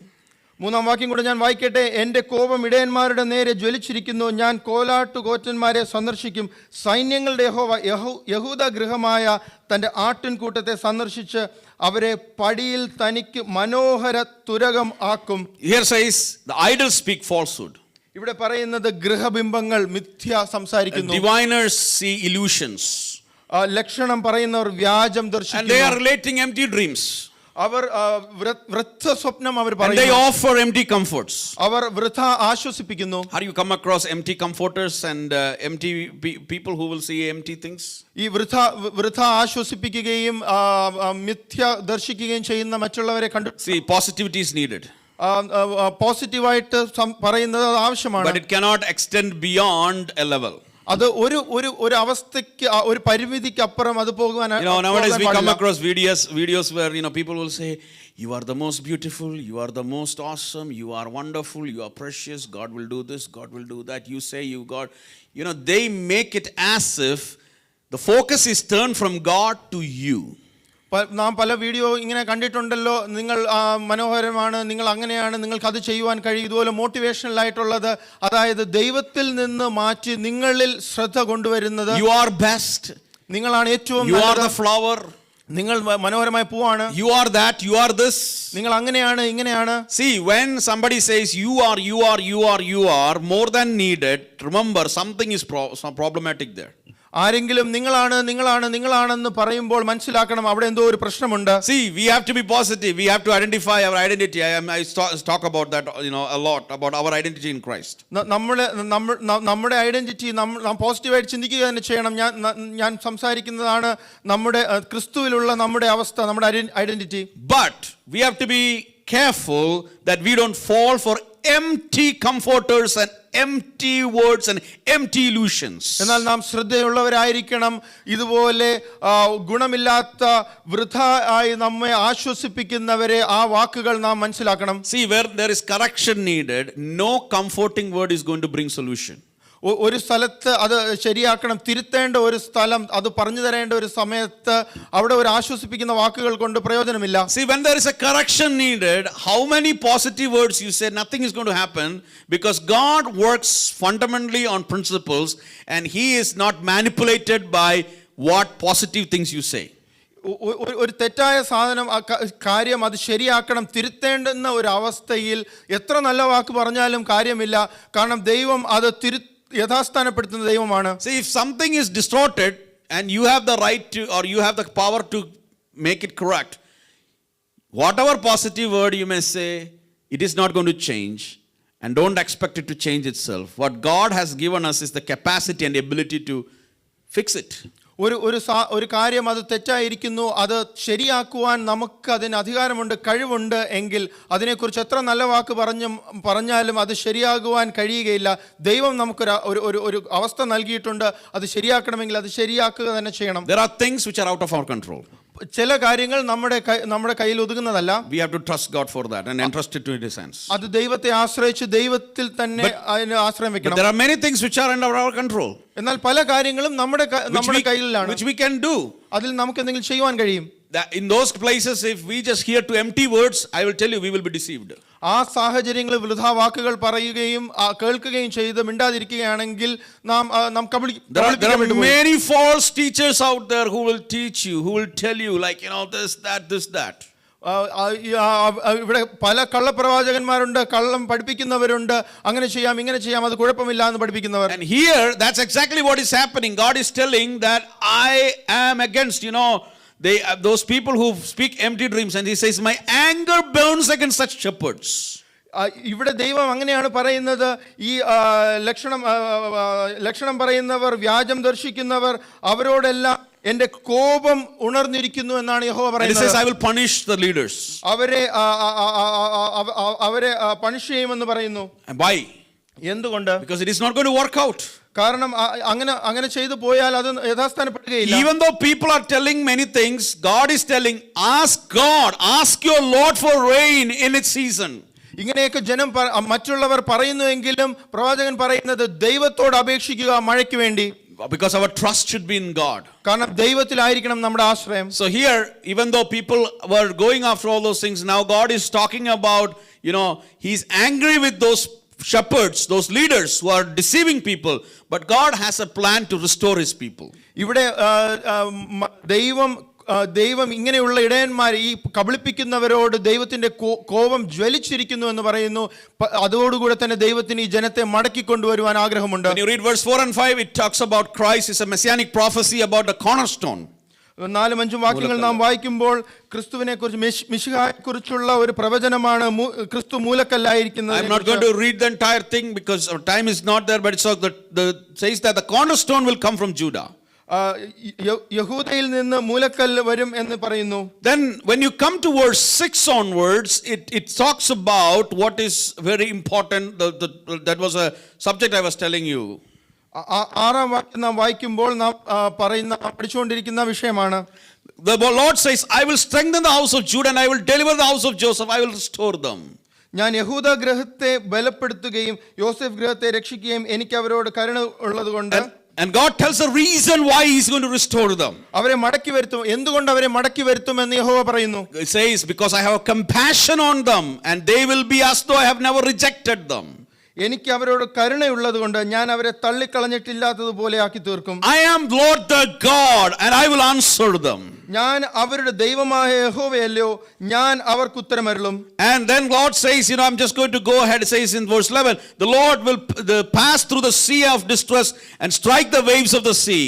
3-ാം വാക്യം കൂടെ ഞാൻ വായിക്കട്ടെ. എൻ്റെ കോപം ഇടയന്മാരുടെ നേരെ ജ്വലിച്ചിരിക്കുന്നു, ഞാൻ കോലാട്ടുകോറ്റന്മാരെ സന്ദർശിക്കും. സൈന്യങ്ങളുടെ യഹൂദ ഗൃഹമായ തൻ്റെ ആട്ടിൻകൂട്ടത്തെ സന്ദർശിച്ച് അവരെ പടിയിൽ തനിക്ക് മനോഹര തുരകം ആക്കും. Here says the idols speak falsehood. ഇവിടെ പറയുന്നത് ഗൃഹബിംബങ്ങൾ മിഥ്യ സംസാരിക്കുന്നു. Diviners see illusions. ലക്ഷണം പറയുന്നവർ വ്യാജം And they ദർശിക്കുന്നു. are relating empty dreams. അവർ വൃഥ സ്വപ്നം അവർ And they പറയുന്നു. offer empty comforts. Our വൃഥ ആശ്വസിപ്പിക്കുന്നു. How do you come across empty comforters and empty people who will see empty things? ഈ വൃഥ ആശ്വസിപ്പിക്കുകയും മിഥ്യ ദർശിക്കുകയും ചെയ്യുന്ന മറ്റുള്ളവരെ കണ്ടു. See, positivity is needed. പോസിറ്റീവായിട്ട് പറയുന്നത് ആവശ്യമാണ്. But it cannot extend beyond a level. അത് ഒരു അവസ്ഥയ്ക്ക്, ഒരു പരിമിതിക്ക് അപ്പുറം അത് പോകുവാൻ. Nowadays we come across videos where people will say, you are the most beautiful, you are the most awesome, you are wonderful, you are precious, God will do this, God will do that. You say you God. They make it as if the focus is turned from God to you. നാം പല video ഇങ്ങനെ കണ്ടിട്ടുണ്ടല്ലോ. നിങ്ങൾ മനോഹരമാണ്, നിങ്ങൾ അങ്ങനെയാണ്, നിങ്ങൾക്ക് അത് ചെയ്യുവാൻ കഴിയും, ഇതുപോലെ മോട്ടിവേഷണൽ ആയിട്ടുള്ളത്. അതായത് ദൈവത്തിൽ നിന്ന് മാറ്റി നിങ്ങളിൽ ശ്രദ്ധ കൊണ്ടുവരുന്നത്. You are best, നിങ്ങളാണ് ഏറ്റവും you are നല്ലത്, the flower, നിങ്ങൾ മനോഹരമായ പൂവാണ്, you are that, you are this. നിങ്ങൾ അങ്ങനെയാണ്, ഇങ്ങനെയാണ്. See, when somebody says you are more than needed, remember something is problematic there. ആരെങ്കിലും നിങ്ങളാണെന്ന് പറയുമ്പോൾ മനസ്സിലാക്കണം അവിടെ എന്തോ ഒരു പ്രശ്നമുണ്ട്. See, we have to be positive. We have to identify our identity. I talk about that a lot, about our identity in Christ. നമ്മുടെ identity നാം പോസിറ്റീവായിട്ട് ചിന്തിക്കുക തന്നെ ചെയ്യണം. ഞാൻ സംസാരിക്കുന്നതാണ് നമ്മുടെ ക്രിസ്തുവിലുള്ള നമ്മുടെ അവസ്ഥ, നമ്മുടെ identity. But we have to be careful that we don't fall for empty comforters and empty words and empty illusions. എന്നാൽ നാം ശ്രദ്ധയുള്ളവരായിരിക്കണം. ഇതുപോലെ ഗുണമില്ലാത്ത വൃഥ ആയി നമ്മെ ആശ്വസിപ്പിക്കുന്നവരെ ആ വാക്കുകൾ നാം മനസ്സിലാക്കണം. See, where there is correction needed, no comforting word is going to bring solution. ഒരു സ്ഥലത്ത് അത് ശരിയാക്കണം, തിരുത്തേണ്ട ഒരു സ്ഥലം, അത് പറഞ്ഞു തരേണ്ട ഒരു സമയത്ത് അവിടെ ഒരു ആശ്വസിപ്പിക്കുന്ന വാക്കുകൾ കൊണ്ട് പ്രയോജനമില്ല. See, when there is a correction needed, how many positive words you say, nothing is going to happen, because God works fundamentally on principles and He is not manipulated by what positive things you say. ഒരു തെറ്റായ സാധനം കാര്യം അത് ശരിയാക്കണം, തിരുത്തേണ്ടുന്ന ഒരു അവസ്ഥയിൽ എത്ര നല്ല വാക്ക് പറഞ്ഞാലും കാര്യമില്ല. കാരണം ദൈവം അത് യഥാസ്ഥാനപ്പെടുത്തുന്ന ദൈവമാണ്. See, if something is distorted and you have the right to, or you have the power to make it correct, whatever positive word you may say, it is not going to change, and don't expect it to change itself. What God has given us is the capacity and ability to fix it. ഒരു കാര്യം അത് തെറ്റായിരിക്കുന്നു, അത് ശരിയാക്കുവാൻ നമുക്ക് അതിന് അധികാരമുണ്ട്, കഴിവുണ്ട് എങ്കിൽ അതിനെക്കുറിച്ച് എത്ര നല്ല വാക്ക് പറഞ്ഞാലും അത് ശരിയാകുവാൻ കഴിയുകയില്ല. ദൈവം നമുക്കൊരു അവസ്ഥ നൽകിയിട്ടുണ്ട്, അത് ശരിയാക്കണമെങ്കിൽ അത് ശരിയാക്കുക തന്നെ ചെയ്യണം. There are things which are out of our control. ചില കാര്യങ്ങൾ നമ്മുടെ കയ്യിൽ ഒതുങ്ങുന്നതല്ല. We have to trust God for that and entrust it to His hands. അത് ദൈവത്തെ ആശ്രയിച്ച് ദൈവത്തിൽ തന്നെ അതിന് ആശ്രയം വെക്കണം. There are many things which are under our control. എന്നാൽ പല കാര്യങ്ങളും നമ്മുടെ കയ്യിലാണ്, which we can do. അതിൽ നമുക്ക് എന്തെങ്കിലും ചെയ്യുവാൻ കഴിയും. In those places, if we just hear to empty words, I will tell you, we will be deceived. ആ സാഹചര്യങ്ങളിൽ വൃഥാ വാക്കുകൾ പറയുകയും കേൾക്കുകയും ചെയ്ത് മിണ്ടാതിരിക്കുകയാണെങ്കിൽ നാം There are many false teachers out there who will teach you, who will tell you like, this, that. ഇവിടെ പല കള്ളപ്രവാചകന്മാരുണ്ട്, കള്ളം പഠിപ്പിക്കുന്നവരുണ്ട്, അങ്ങനെ ചെയ്യാം ഇങ്ങനെ ചെയ്യാം, അത് കുഴപ്പമില്ല എന്ന് പഠിപ്പിക്കുന്നവർ. And here that's exactly what is happening. God is telling that I am against, those people who speak empty dreams, and He says my anger burns against such shepherds. ഇവിടെ ദൈവം അങ്ങനെയാണ് പറയുന്നത്. ഈ ലക്ഷണം പറയുന്നവർ, വ്യാജം ദർശിക്കുന്നവർ, അവരോടെല്ലാം എന്റെ കോപം ഉണർന്നിരിക്കുന്നു എന്നാണ് യഹോവ പറയുന്നത്. He says I will punish the leaders. അവരെ പണിഷ് ചെയ്യുമെന്ന് പറയുന്നു. Why? എന്തുകൊണ്ട്? Because it is not going to work out. കാരണം അങ്ങനെ ചെയ്തു പോയാൽ അത് യഥാസ്ഥാനപ്പെടുകയില്ല. Even though people are telling many things, God is telling, ask your Lord for rain in its season. ഇങ്ങനെയൊക്കെ മറ്റുള്ളവർ പറയുന്നുവെങ്കിലും പ്രവാചകൻ പറയുന്നത് ദൈവത്തോട് അപേക്ഷിക്കുക മഴയ്ക്ക് വേണ്ടി. Because our trust should be in God. കാരണം ദൈവത്തിലായിരിക്കണം നമ്മുടെ ആശ്രയം. So here, even though people were going after all those things, now God is talking about, He's angry with those shepherds, those leaders who are deceiving people, but God has a plan to restore His people. ഇവിടെ ദൈവം ഇങ്ങനെയുള്ള ഇടയന്മാർ, ഈ കബളിപ്പിക്കുന്നവരോട് ദൈവത്തിന്റെ കോപം ജ്വലിച്ചിരിക്കുന്നു എന്ന് പറയുന്നു. അതോടുകൂടെ തന്നെ ദൈവത്തിന് ഈ ജനത്തെ മടക്കി കൊണ്ടുവരുവാൻ ആഗ്രഹമുണ്ട്. When you read verse 4 and 5, it talks about Christ is a messianic prophecy about the cornerstone. 4-5 വാക്യങ്ങൾ നാം വായിക്കുമ്പോൾ ക്രിസ്തുവിനെ കുറിച്ച്, മിശിഹായെ കുറിച്ചുള്ള ഒരു പ്രവചനമാണ്. ക്രിസ്തു മൂലക്കല്ലായിരിക്കുന്നത്. I'm not going to read the entire thing because our time is not there, but it says that the cornerstone will come from Judah. യഹൂദയിൽ നിന്ന് മൂലക്കല്ല് വരും എന്ന് പറയുന്നു. Then when you come to verse 6 onwards, it talks about what is very important. That was a subject I was telling you. 6-ാം വാക്യം നാം വായിക്കുമ്പോൾ നാം പഠിച്ചുകൊണ്ടിരിക്കുന്ന വിഷയമാണ്. The Lord says, I will strengthen the house of Judah and I will deliver the house of Joseph. I will restore them. ഞാൻ യഹൂദ ഗൃഹത്തെ ബലപ്പെടുത്തുകയും യോസേഫ് ഗൃഹത്തെ രക്ഷിക്കുകയും എനിക്ക് അവരോട് കരുണ ഉള്ളതുകൊണ്ട്. And God tells a reason why He's going to restore them. അവരെ മടക്കി വരുത്തും. എന്തുകൊണ്ട് അവരെ മടക്കി വരുത്തുമെന്ന് യഹോവ പറയുന്നു. It says, because I have compassion on them and they will be as though I have never rejected them. എനിക്ക് അവരോട് കരുണയുള്ളത് കൊണ്ട് ഞാൻ അവരെ തള്ളിക്കളഞ്ഞിട്ടില്ലാത്തതുപോലെ ആക്കി തീർക്കും. I am Lord the God and I will answer them. ഞാൻ അവരുടെ ദൈവമായ യഹോവയല്ലോ, ഞാൻ അവർക്ക് ഉത്തരമരുളും. And then God says, I'm just going to go ahead. It says in verse 11, the Lord will pass through the sea of distress and strike the waves of the sea.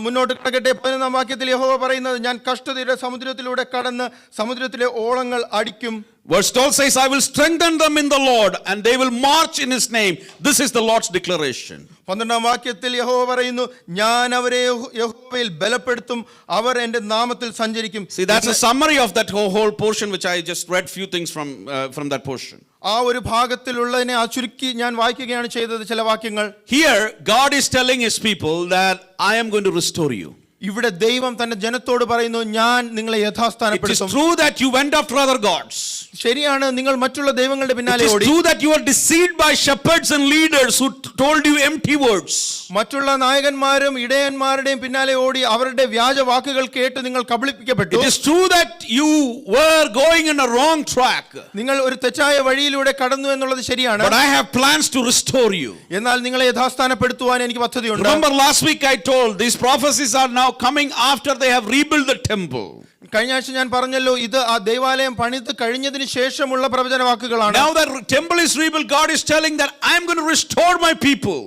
മുന്നോട്ട് കിടക്കട്ടെ. 11-ാം വാക്യത്തിൽ യഹോവ പറയുന്നത്, ഞാൻ കഷ്ടതയുടെ സമുദ്രത്തിലൂടെ കടന്ന് സമുദ്രത്തിലെ ഓളങ്ങൾ അടിക്കും. Verse 12 says, I will strengthen them in the Lord and they will march in His name. This is the Lord's declaration. 12-ാം വാക്യത്തിൽ യഹോവ പറയുന്നു, ഞാൻ അവരെ യഹോവയിൽ ബലപ്പെടുത്തും, അവർ എൻ്റെ നാമത്തിൽ സഞ്ചരിക്കും. See, that's a summary of that whole portion which I just read few things from that portion. ആ ഒരു ഭാഗത്തിലുള്ളതിനെ ചുരുക്കി ഞാൻ വായിക്കുകയാണ് ചെയ്തത് ചില വാക്യങ്ങൾ. Here God is telling His people that I am going to restore you. ഇവിടെ ദൈവം തന്റെ ജനത്തോട് പറയുന്നു, ഞാൻ നിങ്ങളെ യഥാസ്ഥാനപ്പെടുത്തും. It is true that you went after other gods. ശരിയാണ്, നിങ്ങൾ മറ്റുള്ള ദൈവങ്ങളുടെ പിന്നാലെ ഓടി. It is true that you were deceived by shepherds and leaders who told you empty words. മറ്റുള്ള നായകന്മാരും ഇടയന്മാരുടെയും പിന്നാലെ ഓടി അവരുടെ വ്യാജ വാക്കുകൾ കേട്ട് നിങ്ങൾ കബളിപ്പിക്കപ്പെട്ടു. It is true that you were going in a wrong track. നിങ്ങൾ ഒരു തെറ്റായ വഴിയിലൂടെ കടന്നു എന്നുള്ളത് ശരിയാണ്. But I have plans to restore you. എന്നാൽ നിങ്ങളെ യഥാസ്ഥാനപ്പെടുത്തുവാൻ എനിക്ക് പദ്ധതിയുണ്ട്. Remember last week I told these prophecies are now now coming after they have rebuilt the temple. കഴിഞ്ഞ ആഴ്ച ഞാൻ പറഞ്ഞല്ലോ, ഇത് ആ ദേവാലയം പണിത് കഴിഞ്ഞതിന് ശേഷമുള്ള പ്രവചന വാക്കുകളാണ്. Now that temple is rebuilt, God is telling that I am going to restore my people.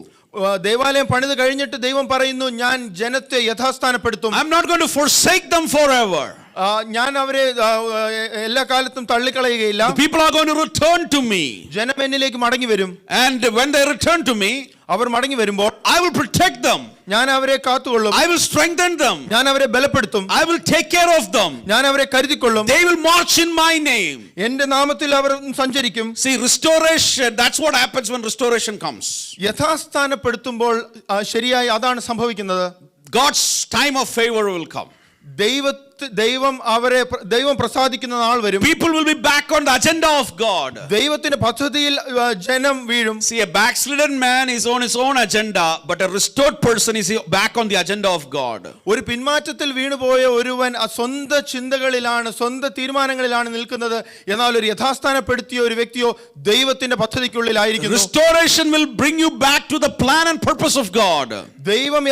ദേവാലയം പണിത് കഴിഞ്ഞിട്ട് ദൈവം പറയുന്നു, ഞാൻ ജനത്തെ യഥാസ്ഥാനപ്പെടുത്തും. I'm not going to forsake them forever. ഞാൻ അവരെ എല്ലാ കാലത്തും തള്ളിക്കളയുകയില്ല. The people are going to return to me. ജനം എന്നിലേക്ക് മടങ്ങി വരും. And when they return to me, അവർ മടങ്ങി വരുമ്പോൾ I will protect them. ഞാൻ അവരെ കാത്തുകൊള്ളും. I will strengthen them. ഞാൻ അവരെ ബലപ്പെടുത്തും. I will take care of them. ഞാൻ അവരെ കരുതിക്കൊള്ളും. They will march in my name. എന്റെ നാമത്തിൽ അവർ സഞ്ചരിക്കും. See, restoration, that's what happens when restoration comes. യഥാസ്ഥാനപ്പെടുത്തുമ്പോൾ ശരിയായി അതാണ് സംഭവിക്കുന്നത്. God's time of favor will come. ദൈവം പ്രസാദിക്കുന്ന നാൾ വരും. People will be back on the agenda of God. ദൈവത്തിന്റെ പദ്ധതിയിൽ ജനം വീഴും. See, a backslidden man is on his own agenda, but a restored person is back on the agenda of God. ഒരു പിന്മാറ്റത്തിൽ വീണുപോയ ഒരുവൻ സ്വന്തം ചിന്തകളിലാണ്, സ്വന്തം തീരുമാനങ്ങളിലാണ് നിൽക്കുന്നത്. എന്നാൽ ഒരു യഥാസ്ഥാനപ്പെടുത്തിയ ഒരു വ്യക്തിയോ ദൈവത്തിന്റെ പദ്ധതിക്കുള്ളിലായിരിക്കുന്നു. Restoration will bring you back to the plan and purpose of God. ദൈവം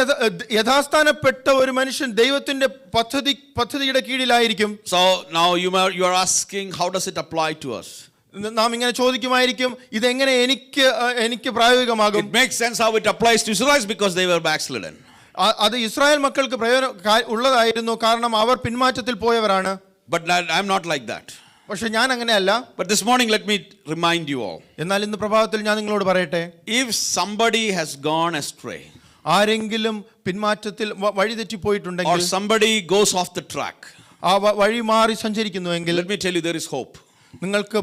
യഥാസ്ഥാനപ്പെട്ട ഒരു മനുഷ്യൻ ദൈവത്തിന്റെ പദ്ധതിയുടെ കീഴിലായിരിക്കും. So now you are asking, how does it apply to us? നാം ഇങ്ങനെ ചോദിക്കുമായിരിക്കും, ഇതെങ്ങനെ എനിക്ക് പ്രായോഗികമാകും? It makes sense how it applies to Israelites because they were backslidden. അത് ഇസ്രായേൽ മക്കൾക്ക് ഉള്ളതായിരുന്നു, കാരണം അവർ പിന്മാറ്റത്തിൽ പോയവരാണ്. But I'm not like that. പക്ഷെ ഞാൻ അങ്ങനെയല്ല. But this morning let me remind you all. എന്നാൽ ഇന്ന് പ്രഭാതത്തിൽ ഞാൻ നിങ്ങളോട് പറയട്ടെ, if somebody has gone astray, ആരെങ്കിലും പിന്മാറ്റത്തിൽ വഴിതെറ്റിപ്പോയിട്ടുണ്ടെങ്കിൽ, or somebody goes off the track, ആ വഴി മാറി സഞ്ചരിക്കുന്നുവെങ്കിൽ, let me tell you, there is hope. നിങ്ങൾക്ക്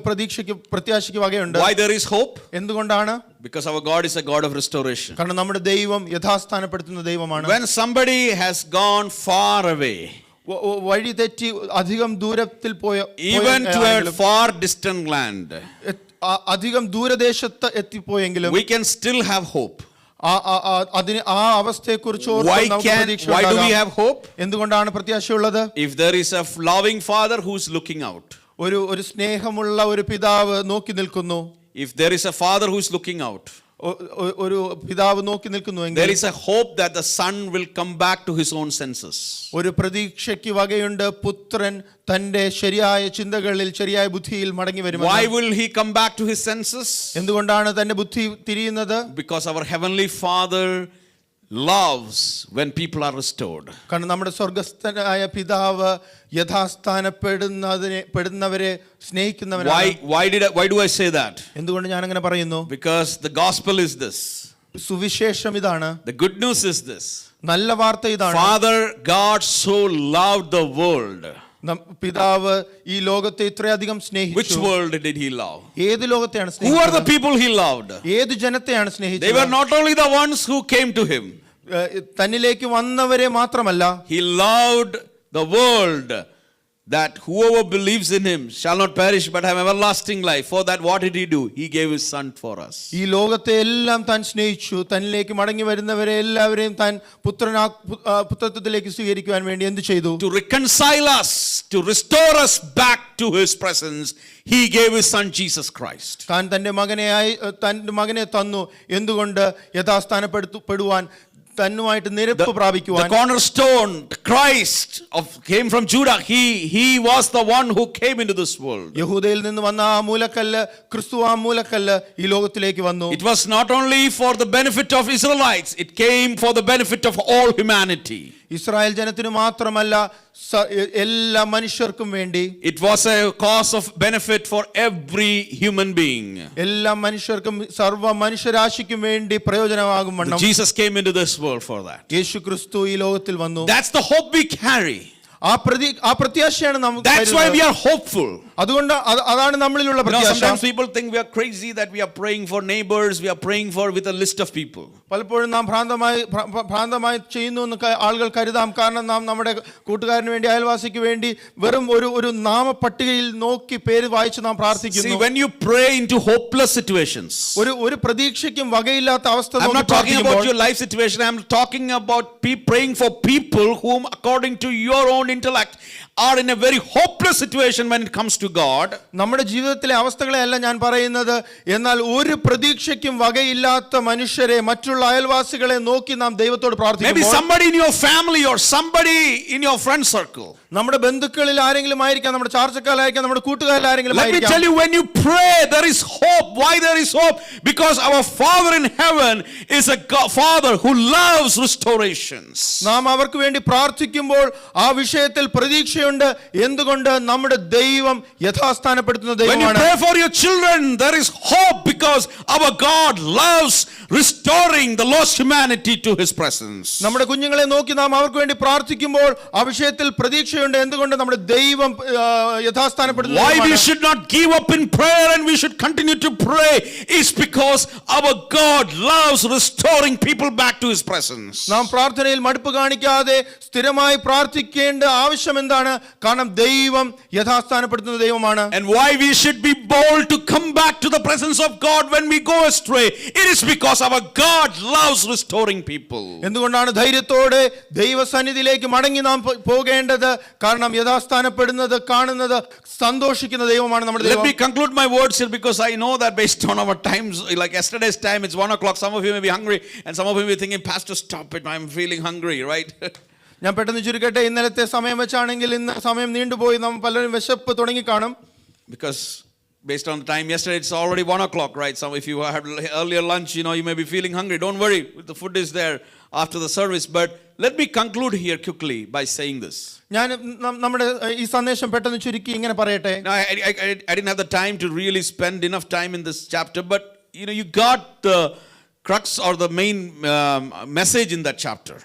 പ്രത്യാശയ്ക്ക് വകയുണ്ട്. Why there is hope? എന്തുകൊണ്ടാണ്? Because our God is a God of restoration. കാരണം നമ്മുടെ ദൈവം യഥാസ്ഥാനപ്പെടുത്തുന്ന ദൈവമാണ്. When somebody has gone far away, വഴി തെറ്റി അധികം ദൂരത്തിൽ പോയ, even to a far distant land, അധികം ദൂരദേശത്ത് എത്തിപ്പോയെങ്കിലും, we can still have hope. അതിന് ആ അവസ്ഥയെക്കുറിച്ച് why do we have hope? എന്തുകൊണ്ടാണ് പ്രത്യാശയുള്ളത്? If there is a loving father who is looking out, ഒരു സ്നേഹമുള്ള ഒരു പിതാവ് നോക്കി നിൽക്കുന്നു. if there is a father who is looking out, ഒരു പിതാവ് നോക്കി നിൽക്കുന്നുവെങ്കിൽ, there is a hope that the son will come back to his own senses. ഒരു പ്രതീക്ഷയ്ക്ക് വകയുണ്ട്, പുത്രൻ തന്റെ ശരിയായ ചിന്തകളിൽ, ശരിയായ ബുദ്ധിയിൽ മടങ്ങി വരും. Why will he come back to his senses? എന്തുകൊണ്ടാണ് തന്റെ ബുദ്ധി തിരിയുന്നത്? Because our heavenly father loves when people are restored. കാരണം നമ്മുടെ സ്വർഗ്ഗസ്ഥനായ പിതാവ് യഥാസ്ഥാനപ്പെടുന്നവരെ സ്നേഹിക്കുന്നവനാണ്. Why do I say that? എന്തുകൊണ്ട് ഞാൻ അങ്ങനെ പറയുന്നു? Because the gospel is this. സുവിശേഷം ഇതാണ്. The good news is this. നല്ല വാർത്ത ഇതാണ്. Father God so loved the world. പിതാവ് ഈ ലോകത്തെ ഇത്രയധികം സ്നേഹിച്ചു. Which world did he love? ഏത് ലോകത്തെയാണ് സ്നേഹിച്ചത്? Who are the people he loved? ഏത് ജനത്തെയാണ് സ്നേഹിച്ചത്? They were not only the ones who came to him. തന്നിലേക്ക് വന്നവരെ മാത്രമല്ല, he loved the world, that whoever believes in him shall not perish but have everlasting life. For that what did he do? He gave his son for us. ഈ ലോകത്തെ എല്ലാം താൻ സ്നേഹിച്ചു. തന്നിലേക്ക് മടങ്ങി വരുന്നവരെ എല്ലാവരെയും താൻ പുത്രത്വത്തിലേക്ക് സ്വീകരിക്കുവാൻ വേണ്ടി എന്ത് ചെയ്തു? To reconcile us, to restore us back to his presence, he gave his son Jesus Christ. താൻ തന്റെ മകനെ തന്നു. എന്തുകൊണ്ട്? യഥാസ്ഥാനപ്പെടുവാൻ, തന്നുമായിട്ട് നിരപ്പ് പ്രാപിക്കുവാൻ. The cornerstone, Christ came from Judah. He was the one who came into this world. യഹൂദയിൽ നിന്ന് വന്ന ആ മൂലക്കല്ല്, ക്രിസ്തു ആ മൂലക്കല്ല് ഈ ലോകത്തിലേക്ക് വന്നു. It was not only for the benefit of Israelites, it came for the benefit of all humanity. Israel ജനത്തിന് മാത്രമല്ല, എല്ലാ മനുഷ്യർക്കും വേണ്ടി. It was a cause of benefit for every human being. എല്ലാ മനുഷ്യർക്കും, സർവ്വ മനുഷ്യരാശിക്കും വേണ്ടി പ്രയോജനമാകും വണ്ണം Jesus came into this world for that. യേശു ക്രിസ്തു ഈ ലോകത്തിൽ വന്നു. That's the hope we carry. ആ പ്രത്യാശയാണ് നമുക്ക്. That's why we are hopeful. അതുകൊണ്ട് അതാണ് നമ്മളിലുള്ള പ്രത്യാശ. Sometimes people think we are crazy that we are praying for neighbors, we are praying for with a list of people. പലപ്പോഴും നാം ഭ്രാന്തമായി ചെയ്യുന്നു എന്ന് ആളുകൾ കരുതാം. കാരണം നാം നമ്മുടെ കൂട്ടുകാരന് വേണ്ടി, അയൽവാസിക്ക് വേണ്ടി വെറും ഒരു നാമപട്ടികയിൽ നോക്കി പേര് വായിച്ച് നാം പ്രാർത്ഥിക്കുന്നു. See, when you pray into hopeless situations, ഒരു പ്രതീക്ഷയ്ക്കും വകയില്ലാത്ത അവസ്ഥ, I'm not talking about your life situation, I'm talking about praying for people whom according to your own intellect are in a very hopeless situation when it comes to God, നമ്മുടെ ജീവിതത്തിലെ അവസ്ഥകളെയല്ല ഞാൻ പറയുന്നത്, എന്നാൽ ഒരു പ്രതീക്ഷയ്ക്കും വകയില്ലാത്ത മനുഷ്യരെ, മറ്റുള്ള അയൽവാസികളെ നോക്കി നാം ദൈവത്തോട് maybe പ്രാർത്ഥിക്കുമ്പോൾ, somebody in your family or somebody in your friend circle. നമ്മുടെ ബന്ധുക്കളിൽ ആരെങ്കിലും ആയിരിക്കാം, നമ്മുടെ ചാർച്ചക്കാരായിരിക്കാം, നമ്മുടെ കൂട്ടുകാരിൽ ആരെങ്കിലും Let me ആയിരിക്കാം. tell you, when you pray, there is hope. Why there is hope? Because our Father in heaven is a Father who loves restorations. നാം അവർക്ക് വേണ്ടി പ്രാർത്ഥിക്കുമ്പോൾ ആ വിഷയത്തിൽ പ്രതീക്ഷയുണ്ട്. എന്തുകൊണ്ട്? നമ്മുടെ ദൈവം യഥാസ്ഥാനപ്പെടുത്തുന്ന When you ദൈവമാണ്. pray for your children, there is hope because our God loves restoring the lost humanity to His presence. നമ്മുടെ കുഞ്ഞുങ്ങളെ നോക്കി നാം അവർക്ക് വേണ്ടി പ്രാർത്ഥിക്കുമ്പോൾ ആ വിഷയത്തിൽ പ്രതീക്ഷയുണ്ട്. എന്തുകൊണ്ട്? നമ്മുടെ ദൈവം യഥാസ്ഥാനപ്പെടുത്തുന്ന Why we ദൈവമാണ്. should not give up in prayer and we should continue to pray is because our God loves restoring people back to His presence. നാം പ്രാർത്ഥനയിൽ മടുപ്പ് കാണിക്കാതെ സ്ഥിരമായി പ്രാർത്ഥിക്കേണ്ട ആവശ്യം എന്താണ്? കാരണം ദൈവം യഥാസ്ഥാനപ്പെടുത്തുന്ന ദൈവമാണ്. And why we should be bold to come back to the presence of God when we go astray, it is because our God loves restoring people. എന്തുകൊണ്ടാണ് ധൈര്യത്തോടെ ദൈവസന്നിധിയിലേക്ക് മടങ്ങി നാം പോകേണ്ടത്? കാരണം യഥാസ്ഥാനപ്പെടുന്നത്, കാണുന്നത്, സന്തോഷിക്കുന്ന ദൈവമാണ് നമ്മുടെ Let ദൈവം. me conclude my words here because I know that based on our times, like yesterday's time, it's 1 o'clock. Some of you may be hungry and some of you may be thinking, Pastor, stop it, I'm feeling hungry, right? ഞാൻ പെട്ടെന്ന് ചുരുക്കട്ടെ. ഇന്നലത്തെ സമയം വെച്ചാണെങ്കിൽ ഇന്ന് സമയം നീണ്ടുപോയി, നാം പലരും വിശപ്പ് തുടങ്ങി കാണും. Because based on the time yesterday, it's already 1 o'clock, right? So if you had earlier lunch, you may be feeling hungry. Don't worry, the food is there after the service. But let me conclude here quickly by saying this. ഞാൻ നമ്മുടെ ഈ സന്ദേശം പെട്ടെന്ന് ചുരുക്കി ഇങ്ങനെ പറയട്ടെ. Now, I didn't have the time to really spend enough time in this chapter, but you got the crux or the main message in that chapter.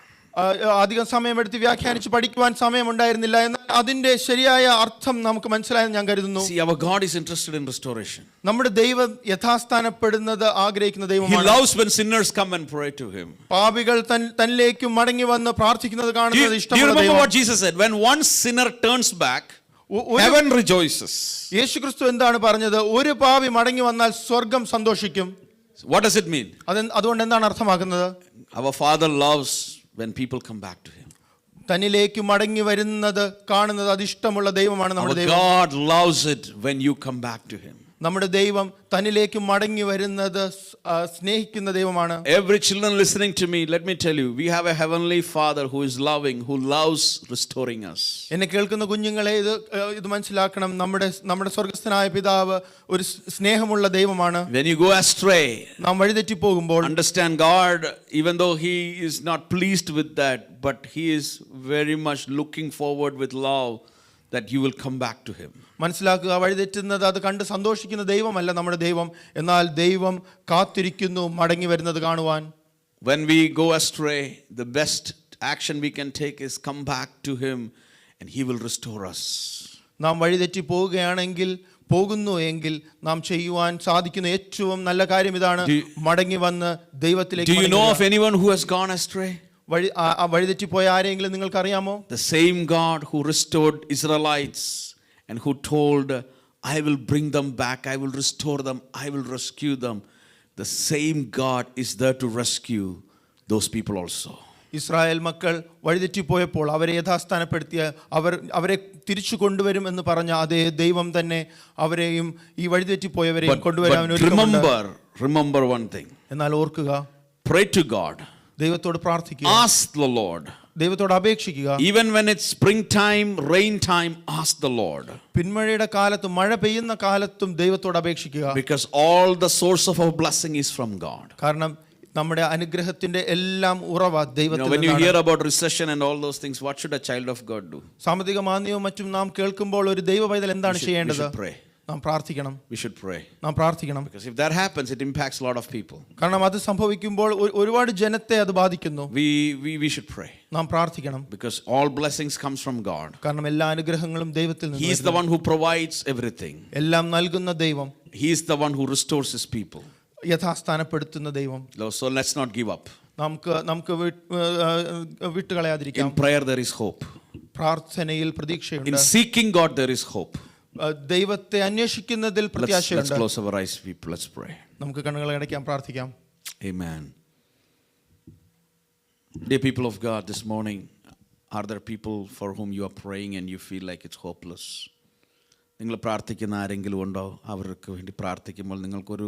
അധികം സമയമെടുത്ത് വ്യാഖ്യാനിച്ച് പഠിക്കുവാൻ സമയമുണ്ടായിരുന്നില്ല. എന്നാൽ അതിന്റെ ശരിയായ അർത്ഥം നമുക്ക് മനസ്സിലായെന്ന് ഞാൻ കരുതുന്നു. See, our God is interested in restoration. നമ്മുടെ ദൈവം യഥാസ്ഥാനപ്പെടുന്നത് ആഗ്രഹിക്കുന്ന He ദൈവമാണ്. loves when sinners come and pray to Him. പാപികൾ തന്നിലേക്ക് മടങ്ങി വന്ന് പ്രാർത്ഥിക്കുന്നത് Do you കാണുന്നത് ഇഷ്ടമുള്ള remember ദൈവം. what Jesus said? When one sinner turns back, heaven rejoices. യേശുക്രിസ്തു എന്താണ് പറഞ്ഞത്? ഒരു പാപി മടങ്ങി വന്നാൽ സ്വർഗം സന്തോഷിക്കും. What does it mean? അതുകൊണ്ട് എന്താണ് അർത്ഥമാക്കുന്നത്? Our Father loves when people come back to Him. തന്നിലേക്ക് മടങ്ങി വരുന്നത് കാണുന്നത് അതിഷ്ടമുള്ള ദൈവമാണ് Our നമ്മുടെ ദൈവം. God loves it when you come back to Him. നമ്മുടെ ദൈവം തന്നിലേക്ക് മടങ്ങി വരുന്നത് സ്നേഹിക്കുന്ന ദൈവമാണ്. Every children listening to me, let me tell you, we have a heavenly Father who is loving, who loves restoring us. എന്നെ കേൾക്കുന്ന കുഞ്ഞുങ്ങളെ ഇത് മനസ്സിലാക്കണം. നമ്മുടെ സ്വർഗസ്ഥനായ പിതാവ് ഒരു സ്നേഹമുള്ള ദൈവമാണ്. When you go astray, നാം വഴിതെറ്റി പോകുമ്പോൾ understand God, even though He is not pleased with that, but He is very much looking forward with love that you will come back to Him. മനസ്സിലാക്കുക, വഴിതെറ്റുന്നത് അത് കണ്ട് സന്തോഷിക്കുന്ന ദൈവമല്ല നമ്മുടെ ദൈവം. എന്നാൽ ദൈവം കാത്തിരിക്കുന്നു മടങ്ങി വരുന്നത് കാണുവാൻ. When we go astray, the best action we can take is come back to Him and He will restore us. നാം വഴിതെറ്റി പോകുന്നു എങ്കിൽ നാം ചെയ്യുവാൻ സാധിക്കുന്ന ഏറ്റവും നല്ല കാര്യം ഇതാണ്, മടങ്ങി വന്ന് ദൈവത്തിലേക്ക്. Do you know of anyone who has gone astray? വഴിതെറ്റിപ്പോയ ആരെങ്കിലും നിങ്ങൾക്കറിയാമോ? The same God who restored Israelites and who told, I will bring them back, I will restore them, I will rescue them. The same God is there to rescue those people also. Israel മക്കൾ വഴിതെറ്റിപ്പോയപ്പോൾ അവരെ യഥാസ്ഥാനപ്പെടുത്തിയ അവരെ തിരിച്ചു കൊണ്ടുവരും എന്ന് പറഞ്ഞ അതേ ദൈവം തന്നെ അവരെയും ഈ വഴിതെറ്റിപ്പോയവരെയും കൊണ്ടുവരാൻ ഒരുക്കമുണ്ട്. Remember one thing. എന്നാൽ ഓർക്കുക, pray to God. ദൈവത്തോട് പ്രാർത്ഥിക്കുക. Ask the Lord. ദൈവത്തോട് അപേക്ഷിക്കുക. Even when it's springtime, rain time, ask the Lord. പിന്മഴയുടെ കാലത്തും മഴ പെയ്യുന്ന കാലത്തും ദൈവത്തോട് അപേക്ഷിക്കുക. Because all the source of our blessing is from God. കാരണം നമ്മുടെ അനുഗ്രഹത്തിന്റെ എല്ലാം ഉറവ ദൈവത്തിൽ നിന്നാണ്. When you hear about recession and all those things, what should a child of God do? സാമ്പത്തിക മാന്ദ്യവും മറ്റും നാം കേൾക്കുമ്പോൾ ഒരു ദൈവ പൈതൽ എന്താണ് ചെയ്യേണ്ടത്? നാം പ്രാർത്ഥിക്കണം. We should pray. നാം പ്രാർത്ഥിക്കണം. Because if that happens, it impacts a lot of people. കാരണം അത് സംഭവിക്കുമ്പോൾ ഒരുപാട് ജനത്തെ അത് ബാധിക്കുന്നു. We should pray. നാം പ്രാർത്ഥിക്കണം. Because all blessings comes from God. കാരണം എല്ലാ അനുഗ്രഹങ്ങളും ദൈവത്തിൽ നിന്ന്. He is the one who provides everything. എല്ലാം നൽകുന്ന ദൈവം. He is the one who restores His people. യഥാസ്ഥാനപ്പെടുത്തുന്ന ദൈവം. So let's not give up. നമുക്ക് വിട്ടുകളയാതിരിക്കാം. In prayer there is hope. പ്രാർത്ഥനയിൽ പ്രതീക്ഷയുണ്ട്. In seeking God there is hope. ദൈവത്തെ അന്വേഷിക്കുന്നതിൽ പ്രത്യാശയുണ്ട്. Let's close our eyes. Let's pray. നമുക്ക് കണ്ണുകളെ അടയ്ക്കാം, പ്രാർത്ഥിക്കാം. Amen. Dear people of God, this morning Are there people for whom you are praying and you feel like it's hopeless? നിങ്ങൾ പ്രാർത്ഥിക്കുന്ന ആരെങ്കിലും ഉണ്ടോ? അവർക്ക് വേണ്ടി പ്രാർത്ഥിക്കുമ്പോൾ നിങ്ങൾക്കൊരു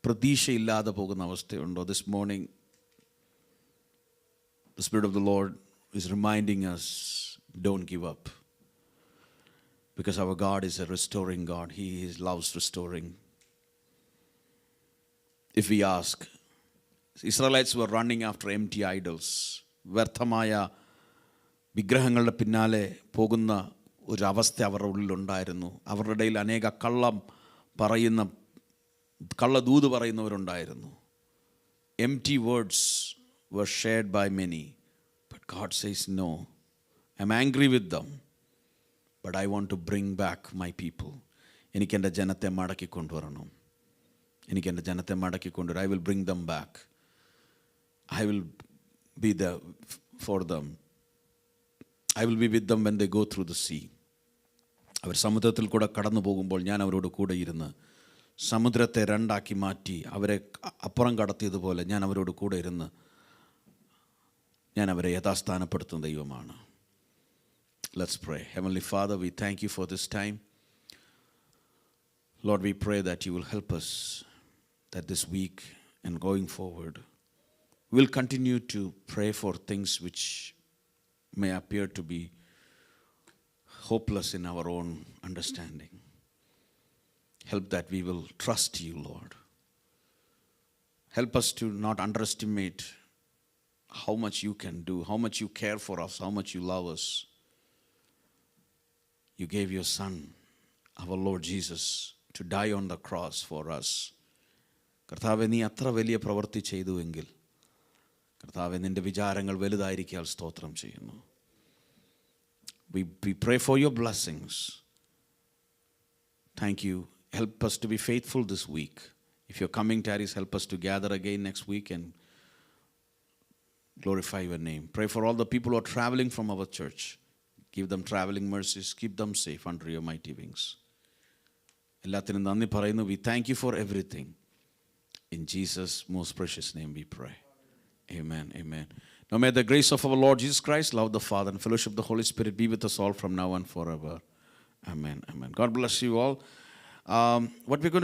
പ്രതീക്ഷയില്ലാതെ പോകുന്ന അവസ്ഥയുണ്ടോ? This morning the Spirit of the Lord is reminding us, don't give up. Because our God is a restoring God. He loves restoring. If we ask, Israelites were running after empty idols. വ്യർത്ഥമായ വിഗ്രഹങ്ങളുടെ പിന്നാലെ പോകുന്ന ഒരവസ്ഥ അവരുടെ ഉള്ളിലുണ്ടായിരുന്നു. അവരുടെ ഇടയിൽ അനേക കള്ളദൂത് പറയുന്നവരുണ്ടായിരുന്നു. Empty words were shared by many. But God says, no, I'm angry with them. But I want to bring back my people. എനിക്ക് എൻ്റെ ജനത്തെ മടക്കി കൊണ്ടുവരണം. I will bring them back. I will be there for them. I will be with them when they go through the sea. അവർ സമുദ്രത്തിൽ കൂടെ കടന്നു പോകുമ്പോൾ ഞാൻ അവരോട് കൂടെ ഇരുന്ന് സമുദ്രത്തെ രണ്ടാക്കി മാറ്റി അവരെ അപ്പുറം കടത്തിയതുപോലെ ഞാൻ അവരോട് കൂടെ ഇരുന്ന് ഞാൻ അവരെ യഥാസ്ഥാനപ്പെടുത്തുന്ന ദൈവമാണ്. Let's pray. Heavenly Father, we thank you for this time. Lord, we pray that you will help us, that this week and going forward, we'll continue to pray for things which may appear to be hopeless in our own understanding. Help that we will trust you, Lord. Help us to not underestimate how much you can do, how much you care for us, how much you love us. You gave your Son, our Lord Jesus, to die on the cross for us. കർത്താവേ, നീ അത്ര വലിയ പ്രവൃത്തി ചെയ്തുവെങ്കിൽ കർത്താവേ, നിൻ്റെ വിചാരങ്ങൾ വലുതായിരിക്കാൻ സ്തോത്രം ചെയ്യുന്നു. We pray for your blessings. Thank you. Help us to be faithful this week. If you're coming, tarries, help us to gather again next week and glorify your name. Pray for all the people who are traveling from our church. Give them traveling mercies. Keep them safe under your mighty wings. എല്ലാത്തിനും നന്ദി പറയുന്നു. We thank you for everything. In Jesus' most precious name we pray. Amen. Amen. Now may the grace of our Lord Jesus Christ, love of the Father, and fellowship of the Holy Spirit be with us all from now and forever. Amen. Amen. God bless you all. What we're going to do